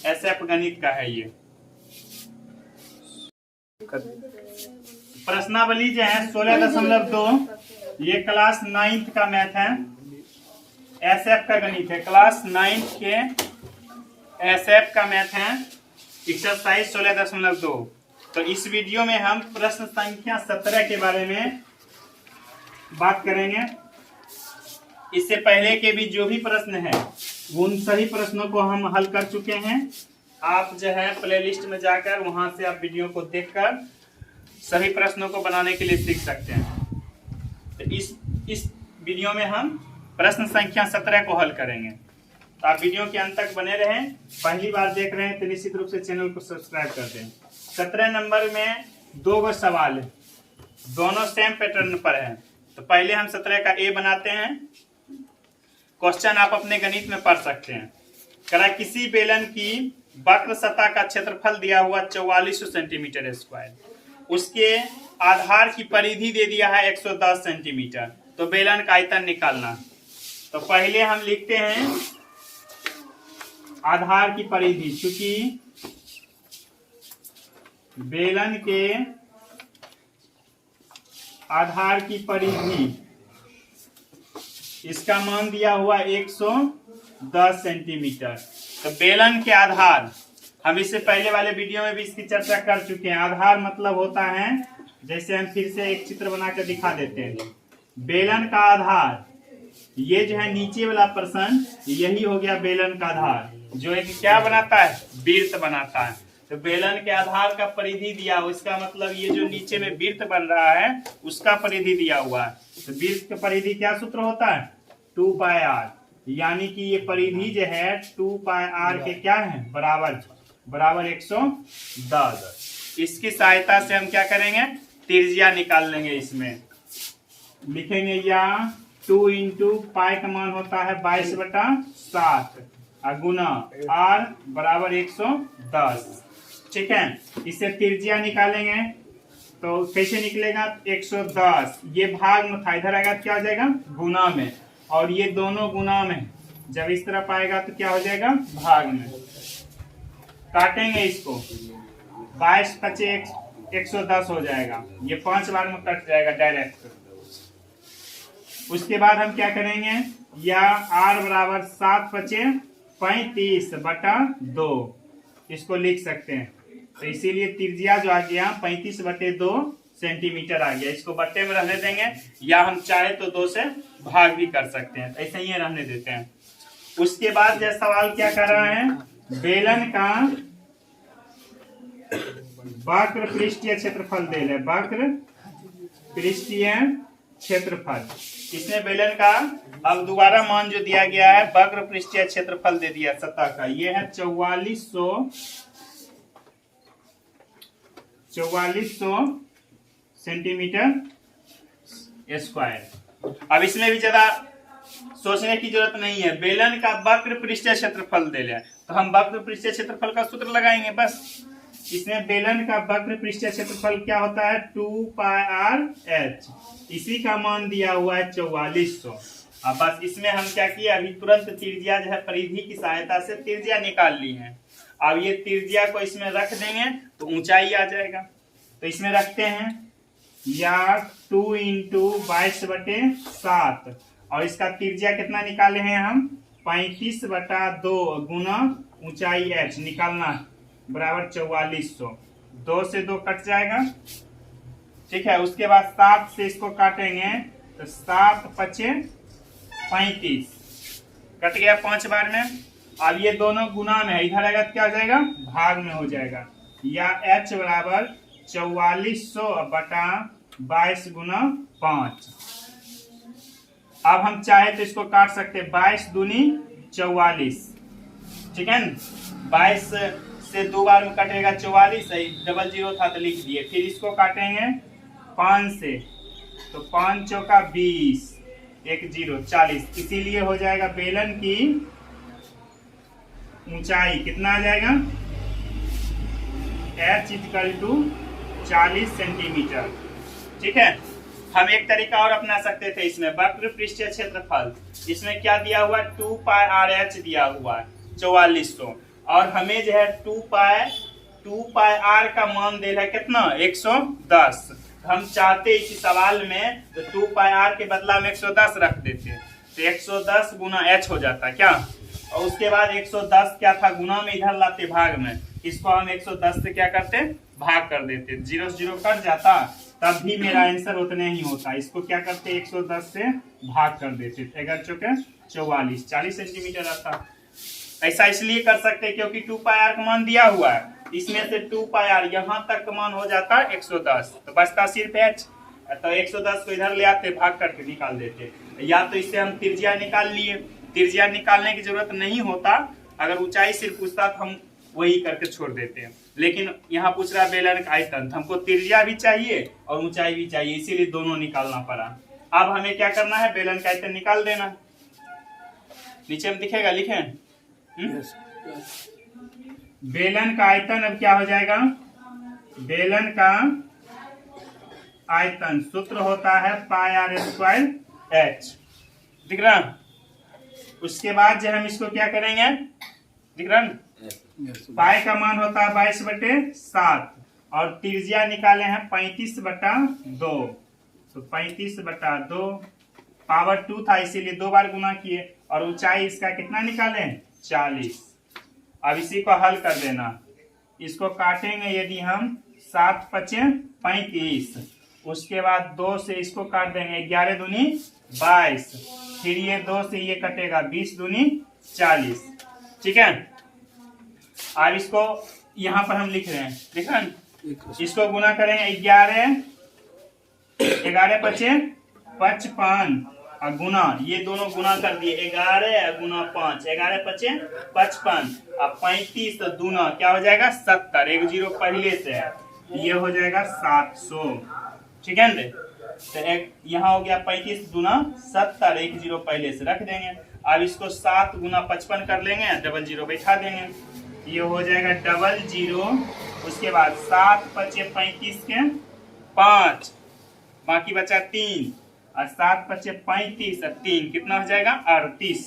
SF गणित का है। ये प्रश्नावली जो है 16.2 ये क्लास 9th का मैथ है, एसएफ का गणित है, क्लास 9th के एसएफ का मैथ है, एक्सरसाइज 16.2। तो इस वीडियो में हम प्रश्न संख्या 17 के बारे में बात करेंगे। इससे पहले के भी जो भी प्रश्न है उन सभी प्रश्नों को हम हल कर चुके हैं। आप जो है प्लेलिस्ट में जाकर वहां से आप वीडियो को देखकर सभी प्रश्नों को बनाने के लिए सीख सकते हैं। तो इस वीडियो में हम प्रश्न संख्या 17 को हल करेंगे। तो आप वीडियो के अंत तक बने रहें। पहली बार देख रहे हैं तो निश्चित रूप से चैनल को सब्सक्राइब कर दें। 17 नंबर में 2 गो सवाल है, दोनों सेम पैटर्न पर है। तो पहले हम 17 का ए बनाते हैं। क्वेश्चन आप अपने गणित में पढ़ सकते हैं। करा किसी बेलन की वक्र सतह का क्षेत्रफल दिया हुआ 4400 सेंटीमीटर स्क्वायर, उसके आधार की परिधि दे दिया है 110 सेंटीमीटर। तो बेलन का आयतन निकालना। तो पहले हम लिखते हैं आधार की परिधि, क्योंकि बेलन के आधार की परिधि इसका मान दिया हुआ 110 सेंटीमीटर। तो बेलन के आधार, हम इससे पहले वाले वीडियो में भी इसकी चर्चा कर चुके हैं। आधार मतलब होता है, जैसे हम फिर से एक चित्र बनाकर दिखा देते हैं। बेलन का आधार, ये जो है नीचे वाला प्रश्न, यही हो गया बेलन का आधार, जो एक क्या बनाता है, वृत्त बनाता है। तो बेलन के आधार का परिधि दिया हुआ, इसका मतलब ये जो नीचे में वृत्त बन रहा है उसका परिधि दिया हुआ है। तो वृत्त का परिधि क्या सूत्र होता है, 2 पाई आर, यानी कि ये परिधि जो है 2 पाई आर के क्या है, बराबर 110। इसकी सहायता से हम क्या करेंगे, त्रिज्या निकाल लेंगे। इसमें लिखेंगे या 2 इंटू पाई का मान होता है 22/7 गुना आर बराबर 110। ठीक है, इससे त्रिज्या निकालेंगे तो कैसे निकलेगा, 110 ये भाग में था, इधर आएगा क्या हो जाएगा, गुना में, और ये दोनों गुना में, जब इस तरफ आएगा तो क्या हो जाएगा, भाग में। काटेंगे इसको, 22 × 110 हो जाएगा, ये 5 बार में कट जाएगा डायरेक्ट। उसके बाद हम क्या करेंगे, या आर बराबर 7 × 35/2 इसको लिख सकते हैं। तो इसीलिए त्रिज्या जो आ गया 35/2 सेंटीमीटर आ गया। इसको बट्टे में रहने देंगे, या हम चाहे तो 2 से भाग भी कर सकते हैं, ऐसे ही रहने देते हैं। उसके बाद यह सवाल क्या कर रहा है, बेलन का वक्र पृष्ठीय क्षेत्रफल दे रहे, वक्र पृष्ठीय क्षेत्रफल। इसमें बेलन का अब दोबारा मान जो दिया गया है, वक्र पृष्ठीय क्षेत्रफल दे दिया सतह का, ये है 4400 सेंटीमीटर स्क्वायर। अब इसमें भी ज्यादा सोचने की जरूरत नहीं है, बेलन का वक्र पृष्ठीय क्षेत्रफल दे लिया, तो हम वक्र पृष्ठीय क्षेत्रफल का सूत्र लगाएंगे बस। इसमें बेलन का वक्र पृष्ठीय क्षेत्रफल क्या होता है, 2 पाई आर एच, इसी का मान दिया हुआ है 4400। अब बस इसमें हम क्या किए, अभी तुरंत त्रिज्या जो है परिधि की सहायता से त्रिज्या निकाल ली है। अब ये त्रिज्या को इसमें रख देंगे तो ऊंचाई आ जाएगा। तो इसमें रखते हैं, या 2 × 22/7, और इसका त्रिज्या कितना निकाले हैं हम, 35/2 गुना ऊंचाई h निकालना बराबर 4400। 2 से 2 कट जाएगा। ठीक है, उसके बाद 7 से इसको काटेंगे तो 7 × 5 35 कट गया 5 बार में। अब ये दोनों गुना में है, इधर आएगा क्या हो जाएगा, भाग में हो जाएगा, या h बराबर 4400/22 गुना 5। अब हम चाहे तो इसको काट सकते हैं, 22 दूनी 44, ठीक है न, 22 से 2 बार में कटेगा 44, डबल 0 था तो लिख दिए। फिर इसको काटेंगे 5 से, तो 5 चौका 20, 1 0 40, इसीलिए हो जाएगा बेलन की ऊंचाई कितना आ जाएगा, h = 40 सेंटीमीटर। ठीक है, हम एक तरीका और अपना सकते थे, इसमें वक्र पृष्ठीय क्षेत्रफल, इसमें क्या दिया हुआ है, 2 पाई आर एच दिया हुआ है 4400, और हमें जो है 2 पाई आर का मान दे रहा है कितना, 110। हम चाहते इसी सवाल में तो 2 पाई आर के बदला में 110 रख देते, तो 110 गुना h हो जाता क्या, और उसके बाद 110 क्या था गुना में, इधर लाते भाग में, इसको हम 110 से क्या करते भाग कर देते, 0 से 0 कट जाता, तब भी मेरा आंसर उतने ही होता। इसको क्या करते 110 से भाग कर देते, 11 चौके 44, 40 सेंटीमीटर आता। ऐसा इसलिए कर सकते हैं क्योंकि 2 पाई आर का मान दिया हुआ है, इसमें से 2 पाई आर यहाँ तक का मान हो जाता है 110, तो बचता सिर्फ h, तो 110 को इधर ले आते भाग करके निकाल देते। या तो इससे हम त्रिज्या निकाल लिए, त्रिज्या निकालने की जरूरत नहीं होता, अगर ऊंचाई सिर्फ पूछता तो हम वही करके छोड़ देते हैं, लेकिन यहाँ पूछ रहा है बेलन का आयतन, हमको त्रिज्या भी चाहिए और ऊंचाई भी चाहिए, इसीलिए दोनों निकालना पड़ा। अब हमें क्या करना है, बेलन का आयतन निकाल देना। नीचे में दिखेगा, लिखें बेलन का आयतन अब क्या हो जाएगा, बेलन का आयतन सूत्र होता है पाई आर स्क्वायर h, दिख रहा। उसके बाद जो हम इसको क्या करेंगे, दिख रहा, पाई का मान होता है 22/7 और त्रिज्या निकाले हैं 35/2, तो 35/2 पावर 2 था इसीलिए 2 बार गुना किए, और ऊंचाई इसका कितना निकाले 40। अब इसी को हल कर देना, इसको काटेंगे यदि हम 7 × 5 = 35, उसके बाद 2 से इसको काट देंगे, 11 दूनी 22, फिर ये 2 से ये कटेगा 20 दूनी 40, ठीक है। अब इसको यहाँ पर हम लिख रहे हैं, ठीक है, इसको गुना करेंगे 11 × 5 = 55 और गुना, ये दोनों गुना कर दिए 11 गुना 5, 11 × 5 = 55 और 35 तो दूना क्या हो जाएगा 70, एक 0 पहले से है, ये हो जाएगा 700, ठीक है ना। तो एक यहाँ हो गया 35 दूना 70, एक 0 पहले से रख देंगे। अब इसको 7 गुना 55 कर लेंगे, डबल 0 बैठा देंगे, ये हो जाएगा डबल 0, उसके बाद 7 × 5 = 35 के 5, बाकी बचा 3 और 7 × 5 = 35 और 3 कितना हो जाएगा 38,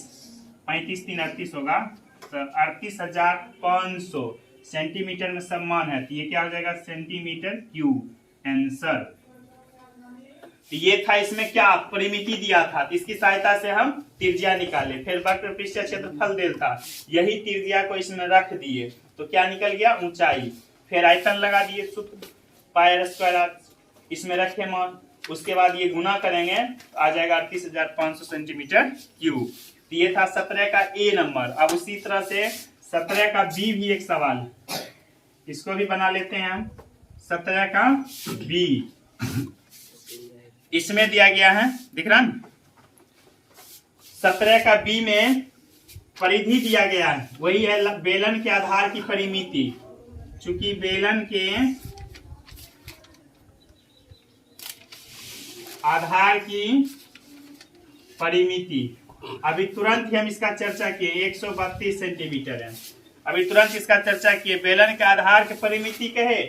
35 3 38 होगा, तो 38,500 सेंटीमीटर में सम्मान है, तो ये क्या हो जाएगा सेंटीमीटर क्यूब आंसर। तो ये था, इसमें क्या परिमिति दिया था, तो इसकी सहायता से हम त्रिज्या निकाले, फिर वक्र पृष्ठ क्षेत्रफल देता, यही त्रिज्या को इसमें रख दिए तो क्या निकल गया ऊंचाई, फिर आयतन लगा दिए सूत्र पाई आर स्क्वायर आर, इसमें रखे मान, उसके बाद ये गुना करेंगे आ जाएगा 38,500 सेंटीमीटर क्यूब। तो ये था 17 का ए नंबर। अब उसी तरह से 17 का बी भी एक सवाल, इसको भी बना लेते हैं हम। 17 का बी इसमें दिया गया है, दिख रहा है, 17 का बी में परिधि दिया गया है, वही है बेलन के आधार की परिमिति, चूंकि बेलन के आधार की परिमिति अभी तुरंत ही हम इसका चर्चा किए 132 सेंटीमीटर है, अभी तुरंत इसका चर्चा किए। बेलन के आधार की परिमिति कहे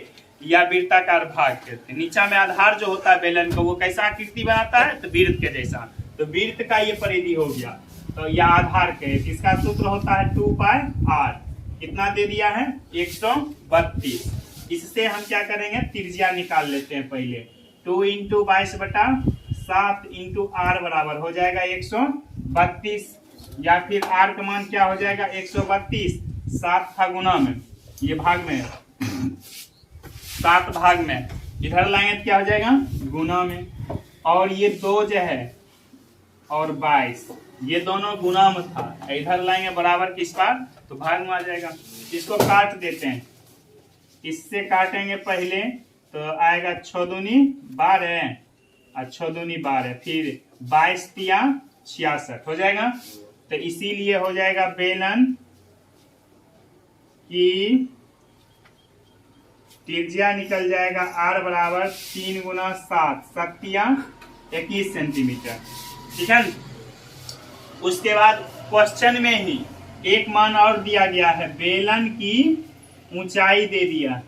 या वृत्ताकार भाग कहते हैं। नीचा में आधार जो होता है बेलन का वो कैसा आकृति बनाता है, तो वृत्त के जैसा, तो वृत्त का ये परिधि हो गया, तो यह आधार के, इसका सूत्र होता है 2 पाई आर, कितना दे दिया है 132। इससे हम क्या करेंगे त्रिज्या निकाल लेते हैं पहले, 2 × 22/7 × r बराबर हो जाएगा 132, या फिर r का मान क्या हो जाएगा 132, 7 था गुना में, ये भाग में 7 भाग में, इधर लाएंगे तो क्या हो जाएगा गुना में, और ये 2 जो है और 22 ये दोनों गुना में था, इधर लाएंगे बराबर किस बार तो भाग में आ जाएगा। इसको काट देते हैं, इससे काटेंगे पहले तो आएगा 6 दूनी 12 और 6 दूनी 12, फिर 22 तिया 66 हो जाएगा। तो इसीलिए हो जाएगा बेलन की त्रिज्या निकल जाएगा r बराबर 3 × 7, 7 21 सेंटीमीटर, ठीक है। उसके बाद क्वेश्चन में ही एक मान और दिया गया है, बेलन की ऊंचाई दे दिया,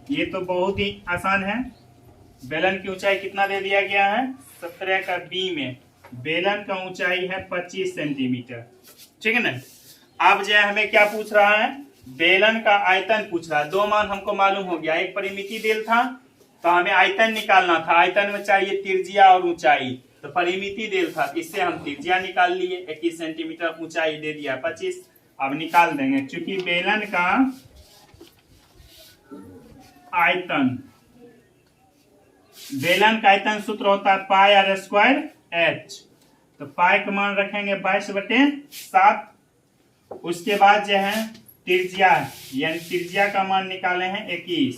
ये तो बहुत ही आसान है। बेलन की ऊंचाई कितना दे दिया गया है 17 का बी में, बेलन का ऊंचाई है 25 सेंटीमीटर, ठीक है ना। अब जो हमें क्या पूछ रहा है, बेलन का आयतन पूछ रहा है। 2 मान हमको मालूम हो गया, एक परिमिति देल था तो हमें आयतन निकालना था। आयतन में चाहिए त्रिज्या और ऊंचाई, तो परिमिति देल था, इससे हम त्रिज्या निकाल लिए। 21 सेंटीमीटर, ऊंचाई दे दिया 25। अब निकाल देंगे, क्योंकि बेलन का आयतन, बेलन का आयतन सूत्र होता है पाई आर स्क्वायर एच। तो पाई का मान रखेंगे 22/7। उसके बाद जो है त्रिज्या, यानी त्रिज्या का मान निकाले हैं 21।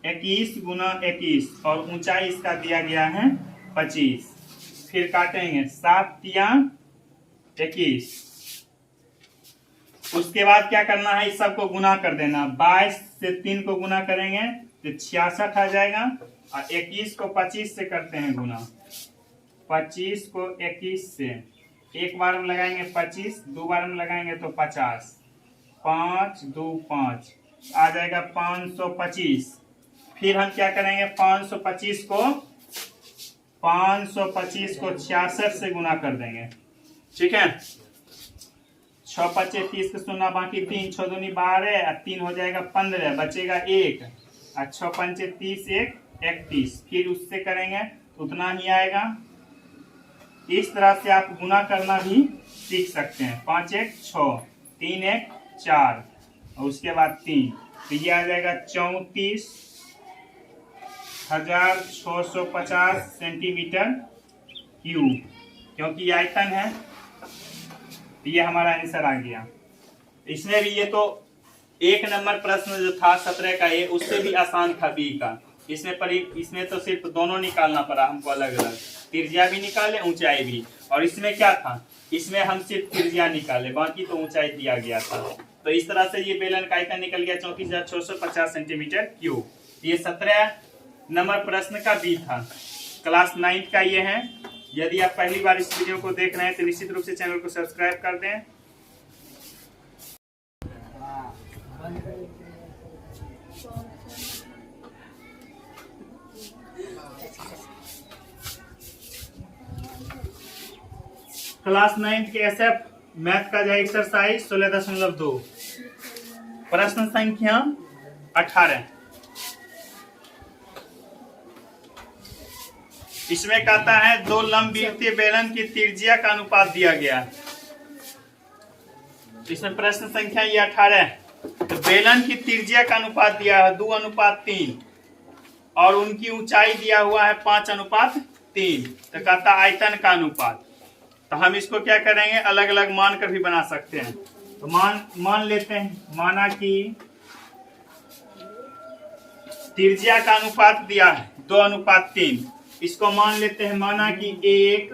21 गुना 21 और ऊंचाई इसका दिया गया है 25। फिर काटेंगे 7 या 21। उसके बाद क्या करना है, इस सबको गुना कर देना। 22 से 3 को गुना करेंगे तो 66 आ जाएगा, और 21 को 25 से करते हैं गुना। 25 को 21 से, एक बार में लगाएंगे 25, दो बार में लगाएंगे तो 50। 5 2 5 आ जाएगा 525। फिर हम क्या करेंगे, 525 को 66 से गुना कर देंगे। ठीक है, 6 5 30 का सुनना, बाकी 3 6 दूनी 12 और 3 हो जाएगा 15, बचेगा 1 और 6 5 30 1 31। फिर उससे करेंगे तो उतना ही आएगा। इस तरह से आप गुना करना भी सीख सकते हैं। 5 1 6, 3 1 4 और उसके बाद 3, तो ये आ जाएगा 34,650 सेंटीमीटर क्यूब, क्योंकि आयतन है। ये हमारा आंसर आ गया। इसमें भी ये तो 1 नंबर प्रश्न जो था 17 का, ये उससे भी आसान था बी का। इसमें तो सिर्फ दोनों निकालना पड़ा हमको अलग अलग, त्रिज्या भी निकाले ऊंचाई भी। और इसमें क्या था, इसमें हम सिर्फ त्रिज्या निकाले, बाकी तो ऊंचाई दिया गया था। तो इस तरह से ये बेलन का आयतन निकल गया 34,650 सेंटीमीटर क्यूब। ये 17 नंबर प्रश्न का बी था। क्लास 9 का ये है। यदि आप पहली बार इस वीडियो को देख रहे हैं तो निश्चित रूप से चैनल को सब्सक्राइब कर दें। क्लास 9 के एसएफ मैथ का जो एक्सरसाइज 16.2, प्रश्न संख्या 18। इसमें कहता है 2 लंबवृत्तीय बेलन की त्रिज्या का अनुपात दिया गया। इसमें प्रश्न संख्या ये 18 है। तो बेलन की त्रिज्या का अनुपात दिया है 2:3 और उनकी ऊंचाई दिया हुआ है 5:3। तो कहता आयतन का अनुपात। तो हम इसको क्या करेंगे, अलग अलग मान कर भी बना सकते हैं। तो मान लेते हैं, माना कि त्रिज्या का अनुपात दिया है 2:3। इसको मान लेते हैं, माना कि एक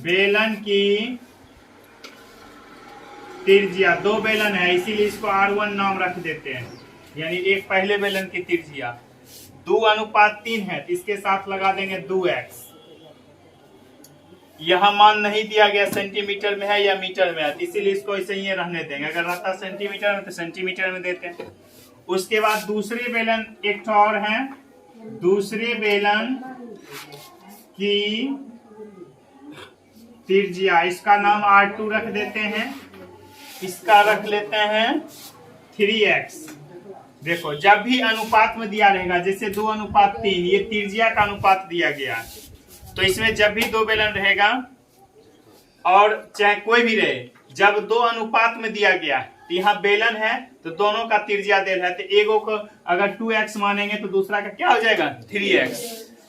बेलन की त्रिज्या, 2 बेलन है इसीलिए इसको R1 नाम रख देते हैं, यानी एक पहले बेलन की त्रिज्या 2:3 है, इसके साथ लगा देंगे 2x। यह मान नहीं दिया गया सेंटीमीटर में है या मीटर में है, इसीलिए इसको ऐसे ही रहने देंगे। अगर रहता सेंटीमीटर में तो सेंटीमीटर में देते हैं। उसके बाद दूसरे बेलन एक और है, दूसरे बेलन की त्रिज्या, इसका नाम R2 रख देते हैं, इसका रख लेते हैं 3x। देखो जब भी अनुपात में दिया रहेगा, जैसे 2:3, ये त्रिज्या का अनुपात दिया गया, तो इसमें जब भी 2 बेलन रहेगा और चाहे कोई भी रहे, जब 2 अनुपात में दिया गया, तो यहाँ बेलन है तो दोनों का त्रिज्या दे रहा है, तो एगो को अगर 2x मानेंगे तो दूसरा का क्या हो जाएगा 3x।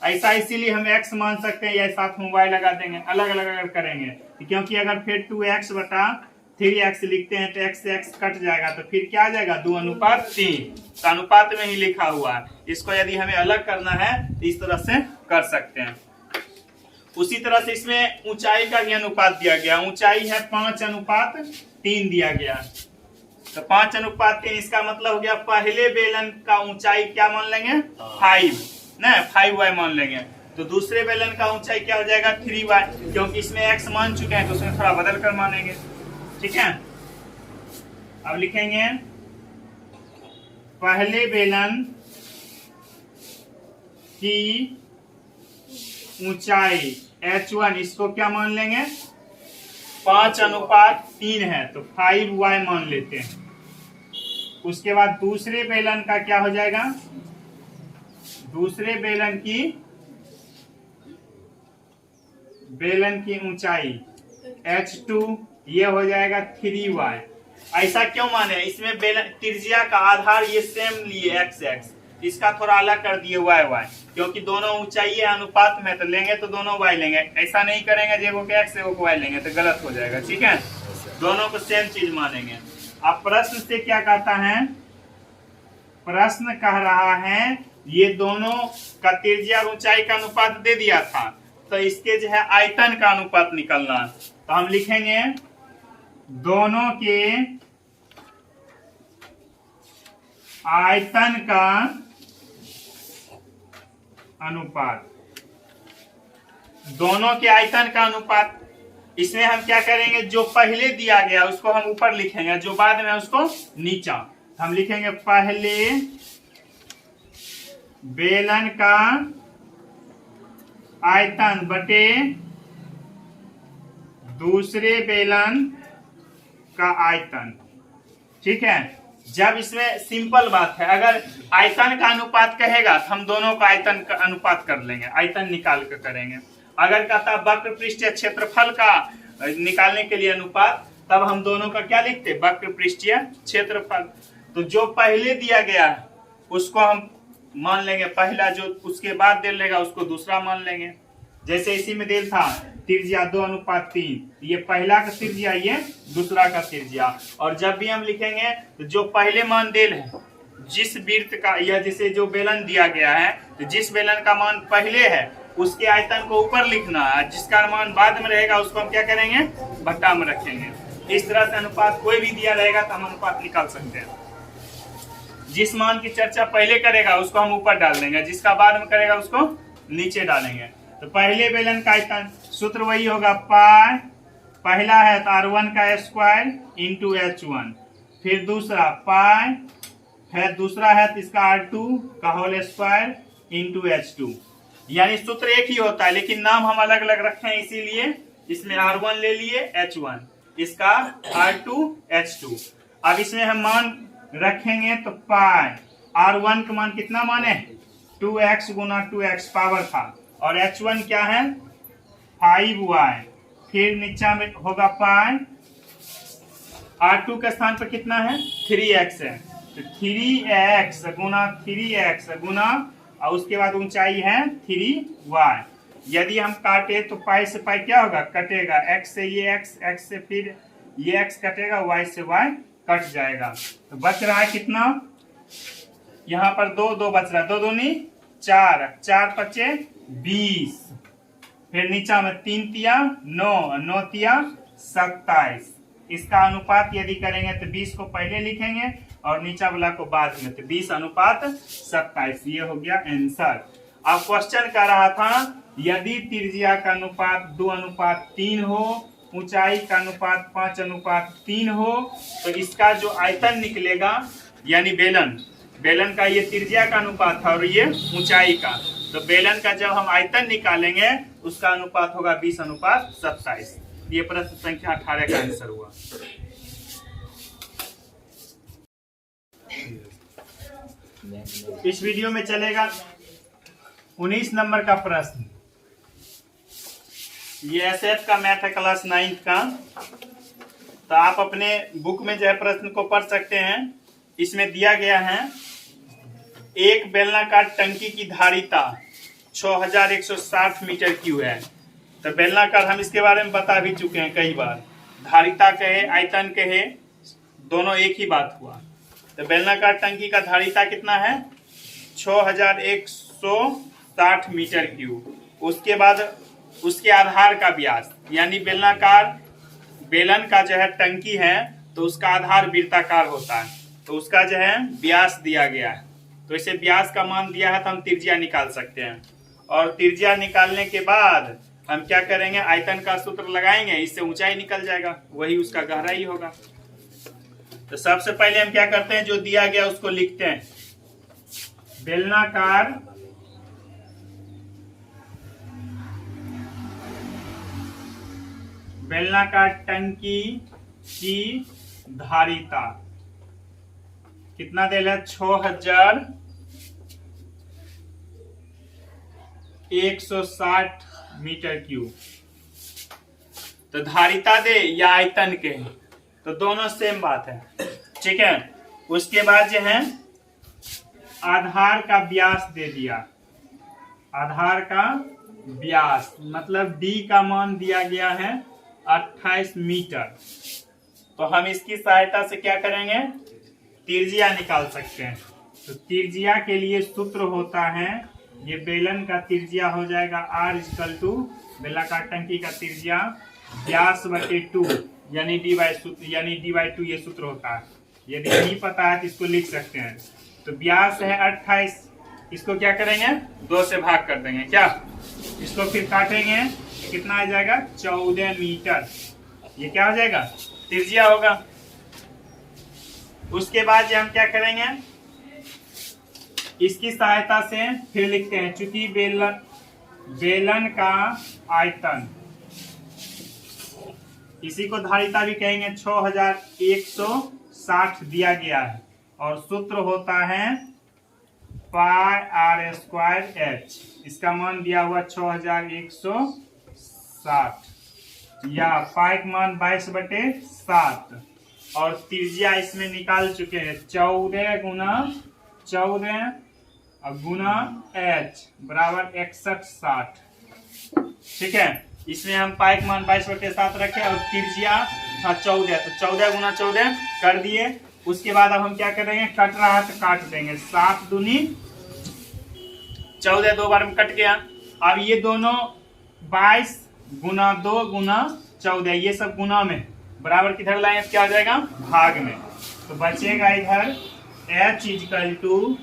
ऐसा इसीलिए हम x मान सकते हैं, या साथ में y लगा देंगे, अलग अलग अगर करेंगे, क्योंकि अगर फिर 2x बटा 3x लिखते हैं तो x से x कट जाएगा, तो फिर क्या आ जाएगा 2:3। तो अनुपात में ही लिखा हुआ है। इसको यदि हमें अलग करना है तो इस तरह से कर सकते हैं। उसी तरह से इसमें ऊंचाई का भी अनुपात दिया गया, ऊंचाई है 5:3 दिया गया। तो 5:3 इसका मतलब हो गया पहले बेलन का ऊंचाई क्या मान लेंगे 5 ना, 5y मान लेंगे। तो दूसरे बेलन का ऊंचाई क्या हो जाएगा 3y, क्योंकि इसमें x मान चुके हैं तो उसमें थोड़ा बदल कर मानेंगे। ठीक है, अब लिखेंगे पहले बेलन की ऊंचाई h1, इसको क्या मान लेंगे 5:3 है तो 5y मान लेते हैं। उसके बाद दूसरे बेलन का क्या हो जाएगा दूसरे बेलन की ऊंचाई h2, ये हो जाएगा 3y। ऐसा क्यों माने, इसमें बेलन त्रिज्या का आधार ये सेम लिए x, इसका थोड़ा अलग कर दिए y, क्योंकि दोनों ऊंचाई अनुपात में तो लेंगे तो दोनों y लेंगे, ऐसा नहीं करेंगे एगो के x एगो को y लेंगे तो गलत हो जाएगा। ठीक है, दोनों को सेम चीज मानेंगे। अब प्रश्न से क्या कहता है, प्रश्न कह रहा है ये दोनों का त्रिज्या और ऊंचाई का अनुपात दे दिया था, तो इसके जो है आयतन का अनुपात निकलना। तो हम लिखेंगे दोनों के आयतन का अनुपात, दोनों के आयतन का अनुपात। इसमें हम क्या करेंगे, जो पहले दिया गया उसको हम ऊपर लिखेंगे, जो बाद में उसको नीचा। हम लिखेंगे पहले बेलन का आयतन बटे दूसरे बेलन का आयतन। ठीक है, जब इसमें सिंपल बात है, अगर आयतन का अनुपात कहेगा तो हम दोनों का आयतन का अनुपात कर लेंगे, आयतन निकाल कर करेंगे। अगर कहता वक्र पृष्ठीय क्षेत्रफल का निकालने के लिए अनुपात, तब हम दोनों का क्या लिखते, वक्र पृष्ठीय क्षेत्रफल। तो जो पहले दिया गया है उसको हम मान लेंगे पहला, जो उसके बाद दे लेगा उसको दूसरा मान लेंगे। जैसे इसी में दिल था त्रिज्या 2:3, ये पहला का त्रिज्या, ये दूसरा का त्रिज्या। और जब भी हम लिखेंगे तो जो पहले मान दिल है, जिस वृत्त का या जिसे जो बेलन दिया गया है, तो जिस बेलन का मान पहले है उसके आयतन को ऊपर लिखना है, जिसका मान बाद में रहेगा उसको हम क्या करेंगे, भट्टा में रखेंगे। इस तरह से अनुपात कोई भी दिया रहेगा तो हम अनुपात निकाल सकते हैं। जिस मान की चर्चा पहले करेगा उसको हम ऊपर डाल देंगे, जिसका बाद में करेगा उसको नीचे डालेंगे। तो पहले बेलन का आयतन सूत्र वही होगा, पाई, पहला है तो r1 का स्क्वायर इंटू h1, फिर दूसरा पाई है, दूसरा है तो इसका r2 का होल स्क्वायर इंटू h2। यानी सूत्र एक ही होता है लेकिन नाम हम अलग अलग रखे हैं, इसीलिए इसमें r1 ले लिए, h1, इसका r2 h2। अब इसमें हम मान रखेंगे तो पाई, r1 का मान कितना माने, 2x गुना 2x पावर था, और h1 क्या है 5y, फिर नीचा में होगा पाई, r2 के स्थान पर कितना है 3x है, तो 3x गुना 3x गुना, और उसके बाद ऊंचाई है 3y। यदि हम काटे तो पाई से पाई क्या होगा, कटेगा, x से ये x से फिर ये x कटेगा, y से y कट जाएगा। तो बच रहा है कितना, यहाँ पर 2 बच रहा है, 2 दूनी 4, 4 पचे 20, फिर नीचा में 3 तिया 9, 9 तिया 27। इसका अनुपात यदि करेंगे तो 20 को पहले लिखेंगे और नीचा वाला को बाद में, तो 20:27, ये हो गया आंसर। अब क्वेश्चन कर रहा था यदि त्रिज्या का अनुपात 2:3 हो, ऊंचाई का अनुपात 5:3 हो, तो इसका जो आयतन निकलेगा, यानी बेलन का ये त्रिज्या का अनुपात था और ये ऊंचाई का, तो बेलन का जब हम आयतन निकालेंगे उसका अनुपात होगा 20:27। ये प्रश्न संख्या 18 का आंसर हुआ। इस वीडियो में चलेगा 19 नंबर का प्रश्न। ये एसएफ का मैथ है क्लास 9 का, तो आप अपने बुक में जो है प्रश्न को पढ़ सकते हैं। इसमें दिया गया है एक बेलनाकार टंकी की धारिता 6160 मीटर क्यूब है। तो बेलनाकार हम इसके बारे में बता भी चुके हैं कई बार, धारिता कहे आयतन कहे दोनों एक ही बात हुआ। तो बेलनाकार टंकी का धारिता कितना है 6160 मीटर क्यूब। उसके बाद उसके आधार का व्यास, यानी बेलन का जो है टंकी है तो उसका आधार वृत्ताकार होता है, तो उसका जो है व्यास दिया गया है। तो इसे व्यास का मान दिया है तो हम त्रिज्या निकाल सकते हैं, और त्रिज्या निकालने के बाद हम क्या करेंगे, आयतन का सूत्र लगाएंगे, इससे ऊंचाई निकल जाएगा, वही उसका गहराई होगा। तो सबसे पहले हम क्या करते हैं, जो दिया गया उसको लिखते हैं। बेलनाकार टंकी की धारिता कितना देला 6060 160 मीटर क्यूब। तो धारिता दे या आयतन के, तो दोनों सेम बात है। ठीक है, उसके बाद जो है आधार का व्यास दे दिया। आधार का व्यास मतलब डी का मान दिया गया है 28 मीटर। तो हम इसकी सहायता से क्या करेंगे, त्रिज्या निकाल सकते हैं। तो त्रिज्या के लिए सूत्र होता है, ये बेलन का त्रिज्या हो जाएगा R इक्वल टू बेलाकार टंकी का त्रिज्या व्यास बटे 2 यानी D/2 ये सूत्र होता है। यदि नहीं पता है तो इसको लिख सकते हैं। तो व्यास है 28, इसको क्या करेंगे 2 से भाग कर देंगे। क्या इसको फिर काटेंगे तो कितना आ जाएगा 14 मीटर। ये क्या हो जाएगा त्रिज्या होगा। उसके बाद हम क्या करेंगे, इसकी सहायता से फिर लिखते हैं, चूंकि बेलन का आयतन, इसी को धारिता भी कहेंगे, 6160 दिया गया है और सूत्र होता है पाई आर स्क्वायर एच। इसका मान दिया हुआ 6160 या पाई का मान 22/7 और त्रिज्या इसमें निकाल चुके हैं 14 गुना एच बराबर 6160। ठीक है, इसमें हम पाई का मान 22/7 रखे और त्रिज्या था 14, तो 14 गुना 14 कर दिए। उसके बाद अब हम क्या करेंगे, कट रहा है तो काट देंगे, 7 दूनी 14 2 बार में कट गया। अब ये दोनों 22 गुना 2 गुना 14 ये सब गुना में बराबर किधर लाएंगे, क्या हो जाएगा भाग में। तो बचेगा इधर H इक्वल टू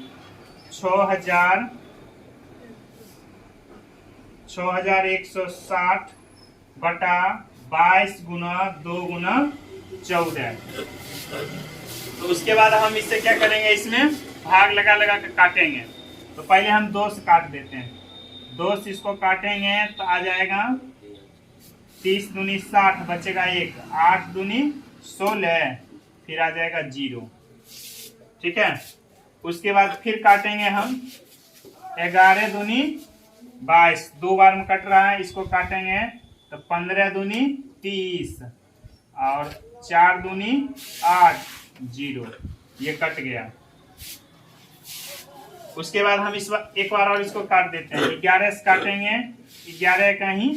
6160 बटा 22 गुना 2 गुना 14। तो उसके बाद हम इससे क्या करेंगे, इसमें भाग लगा लगा कर काटेंगे। तो पहले हम 2 से काट देते हैं, 2 से इसको काटेंगे तो आ जाएगा 30 दूनी 60 बचेगा 1, 8 दूनी 16 फिर आ जाएगा 0। ठीक है, उसके बाद फिर काटेंगे हम 11 दूनी 22, 2 बार में कट रहा है, इसको काटेंगे तो 15 दूनी 30 और 4 दूनी 8 0, ये कट गया। उसके बाद हम इस एक बार और इसको काट देते हैं, 11 से काटेंगे, 11 कहीं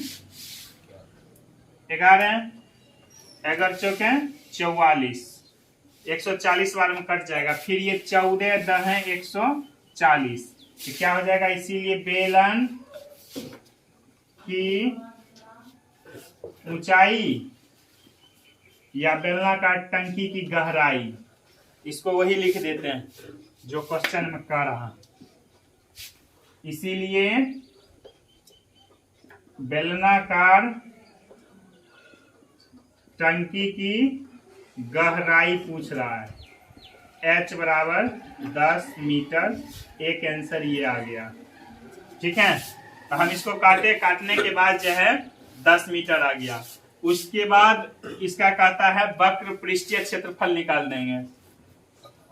11 चौके 44, 140 बार में कट जाएगा। फिर ये 14 10 140, तो क्या हो जाएगा, इसीलिए बेलन की ऊंचाई या बेलनाकार टंकी की गहराई, इसको वही लिख देते हैं जो क्वेश्चन में कह रहा। इसीलिए बेलनाकार टंकी की गहराई पूछ रहा है, H बराबर 10 मीटर, एक आंसर ये आ गया। ठीक है, तो हम इसको काटने के बाद जो है 10 मीटर आ गया। उसके बाद इसका कहता है वक्र पृष्ठीय क्षेत्रफल निकाल देंगे।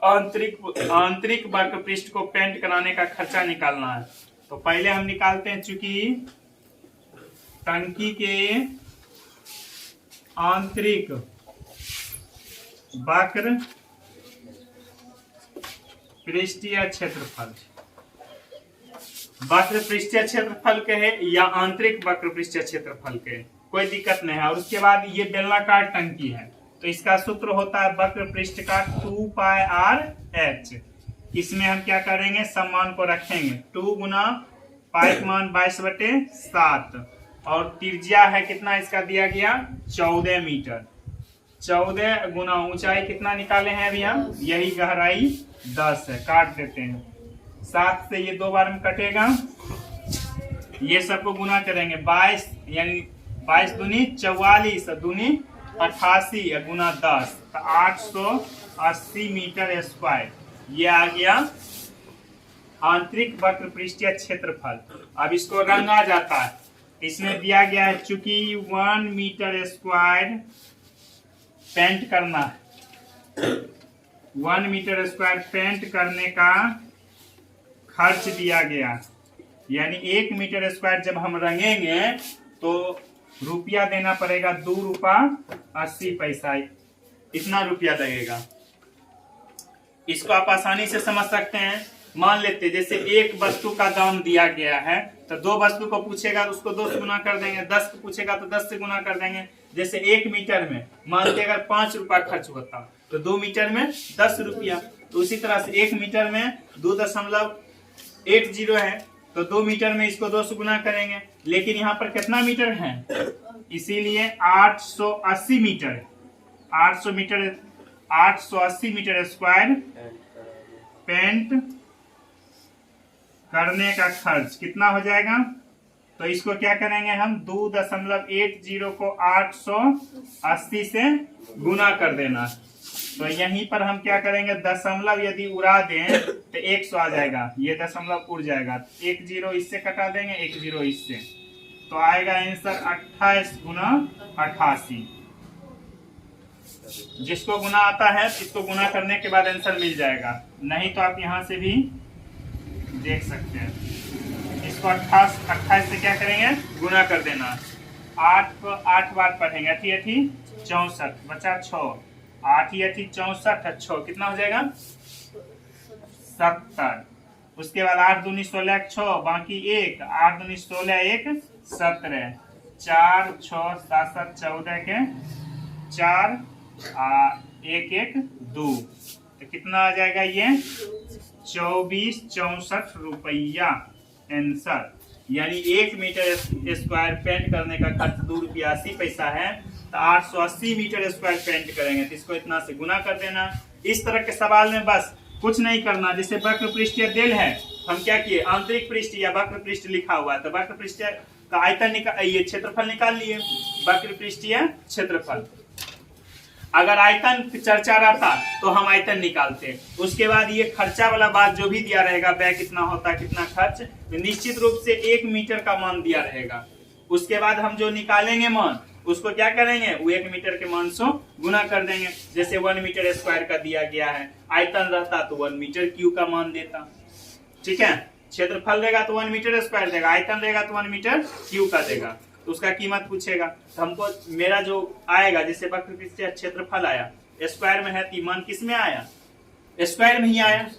आंतरिक वक्र पृष्ठ को पेंट कराने का खर्चा निकालना है। तो पहले हम निकालते हैं, चूंकि टंकी के आंतरिक वक्र पृष्ठीय क्षेत्रफल, वक्र पृष्ठीय क्षेत्रफल के है या आंतरिक वक्र पृष्ठीय क्षेत्रफल के, कोई दिक्कत नहीं है। और उसके बाद ये बेलनाकार टंकी है, तो इसका सूत्र होता है वक्र पृष्ठ का 2 पाई आर एच। इसमें हम क्या करेंगे, सम्मान को रखेंगे, 2 गुना पाई का मान 22/7 और त्रिज्या है कितना इसका दिया गया 14 मीटर। 14 गुना ऊंचाई कितना निकाले हैं अभी हम, यही गहराई 10 है, काट देते हैं। 7 से ये 2 बार में कटेगा, ये सबको गुना करेंगे, 22 यानी 22 दूनी 44 दूनी 88 गुना 10 तो 880 मीटर स्क्वायर, ये आ गया आंतरिक वक्र पृष्ठीय क्षेत्रफल। अब इसको रंगा जाता है, इसमें दिया गया है चूंकि 1 मीटर स्क्वायर पेंट करना है, 1 मीटर स्क्वायर पेंट करने का खर्च दिया गया, यानी 1 मीटर स्क्वायर जब हम रंगेंगे तो रुपया देना पड़ेगा 2 रुपया 80 पैसा, इतना रुपया लगेगा। इसको आप आसानी से समझ सकते हैं। मान लेते जैसे एक वस्तु का दाम दिया गया है तो 2 वस्तु को पूछेगा तो उसको 2 से गुना कर देंगे, 10 को पूछेगा तो 10 से गुना कर देंगे। जैसे 1 मीटर में मान लीजिए अगर 5 रुपया खर्च होता तो 2 मीटर में 10 रुपया। तो उसी तरह से 1 मीटर में 2.80 है तो 2 मीटर में इसको 2 से गुना करेंगे। लेकिन यहाँ पर कितना मीटर है, इसीलिए 880 मीटर 880 मीटर स्क्वायर पेंट करने का खर्च कितना हो जाएगा। तो इसको क्या करेंगे हम 2.80 को 880 से गुना कर देना। तो यहीं पर हम क्या करेंगे, दशमलव यदि उड़ा दें तो 100 आ जाएगा, ये दशमलव उड़ जाएगा। 1 0 इससे कटा देंगे, 1 0 इससे, तो आएगा आंसर 28 गुना 88। जिसको गुना आता है इसको गुना करने के बाद आंसर मिल जाएगा, नहीं तो आप यहां से भी देख सकते हैं। इसको 28 से क्या करेंगे, गुना कर देना। 8 को 8 बार पढ़ेंगे, 8 64 बचा 6, 8 64 6 कितना हो जाएगा 70। उसके बाद 8 दूनी 16 6 बाकी 1, 8 दूनी 16 1 17, 4 6 7 7 14 के 4 1 1 2, तो कितना आ जाएगा ये 24 64 रुपया आंसर। यानी 1 मीटर स्क्वायर पेंट करने का खर्च 2 रुपया 80 पैसा है, तो 880 मीटर स्क्वायर पेंट करेंगे तो इसको इतना से गुना कर देना। इस तरह के सवाल में बस कुछ नहीं करना। जैसे वक्र पृष्ठीय देल है, हम क्या किए, आंतरिक पृष्ठ या वक्र पृष्ठ लिखा हुआ है तो वक्र पृष्ठ का आयतन निकाल, ये क्षेत्रफल निकाल लिए, वक्र पृष्ठीय क्षेत्रफल। अगर आयतन चर्चा रहता तो हम आयतन निकालते। उसके बाद ये खर्चा वाला बात जो भी दिया रहेगा, व्यय कितना होता है कितना खर्च, तो निश्चित रूप से 1 मीटर का मान दिया रहेगा। उसके बाद हम जो निकालेंगे मान उसको क्या करेंगे, वो 1 मीटर के मान से गुना कर देंगे। जैसे 1 मीटर स्क्वायर का दिया गया है, आयतन रहता तो 1 मीटर क्यू का मान देता, ठीक है। क्षेत्रफल देगा तो 1 मीटर स्क्वायर देगा, आयतन देगा तो 1 मीटर क्यू का देगा, तो उसका कीमत पूछेगा। तो हमको मेरा जो आएगा, जैसे वक्र पृष्ठीय क्षेत्रफल आया स्क्वायर में है तो मान किस में आया, स्क्वायर में ही आया।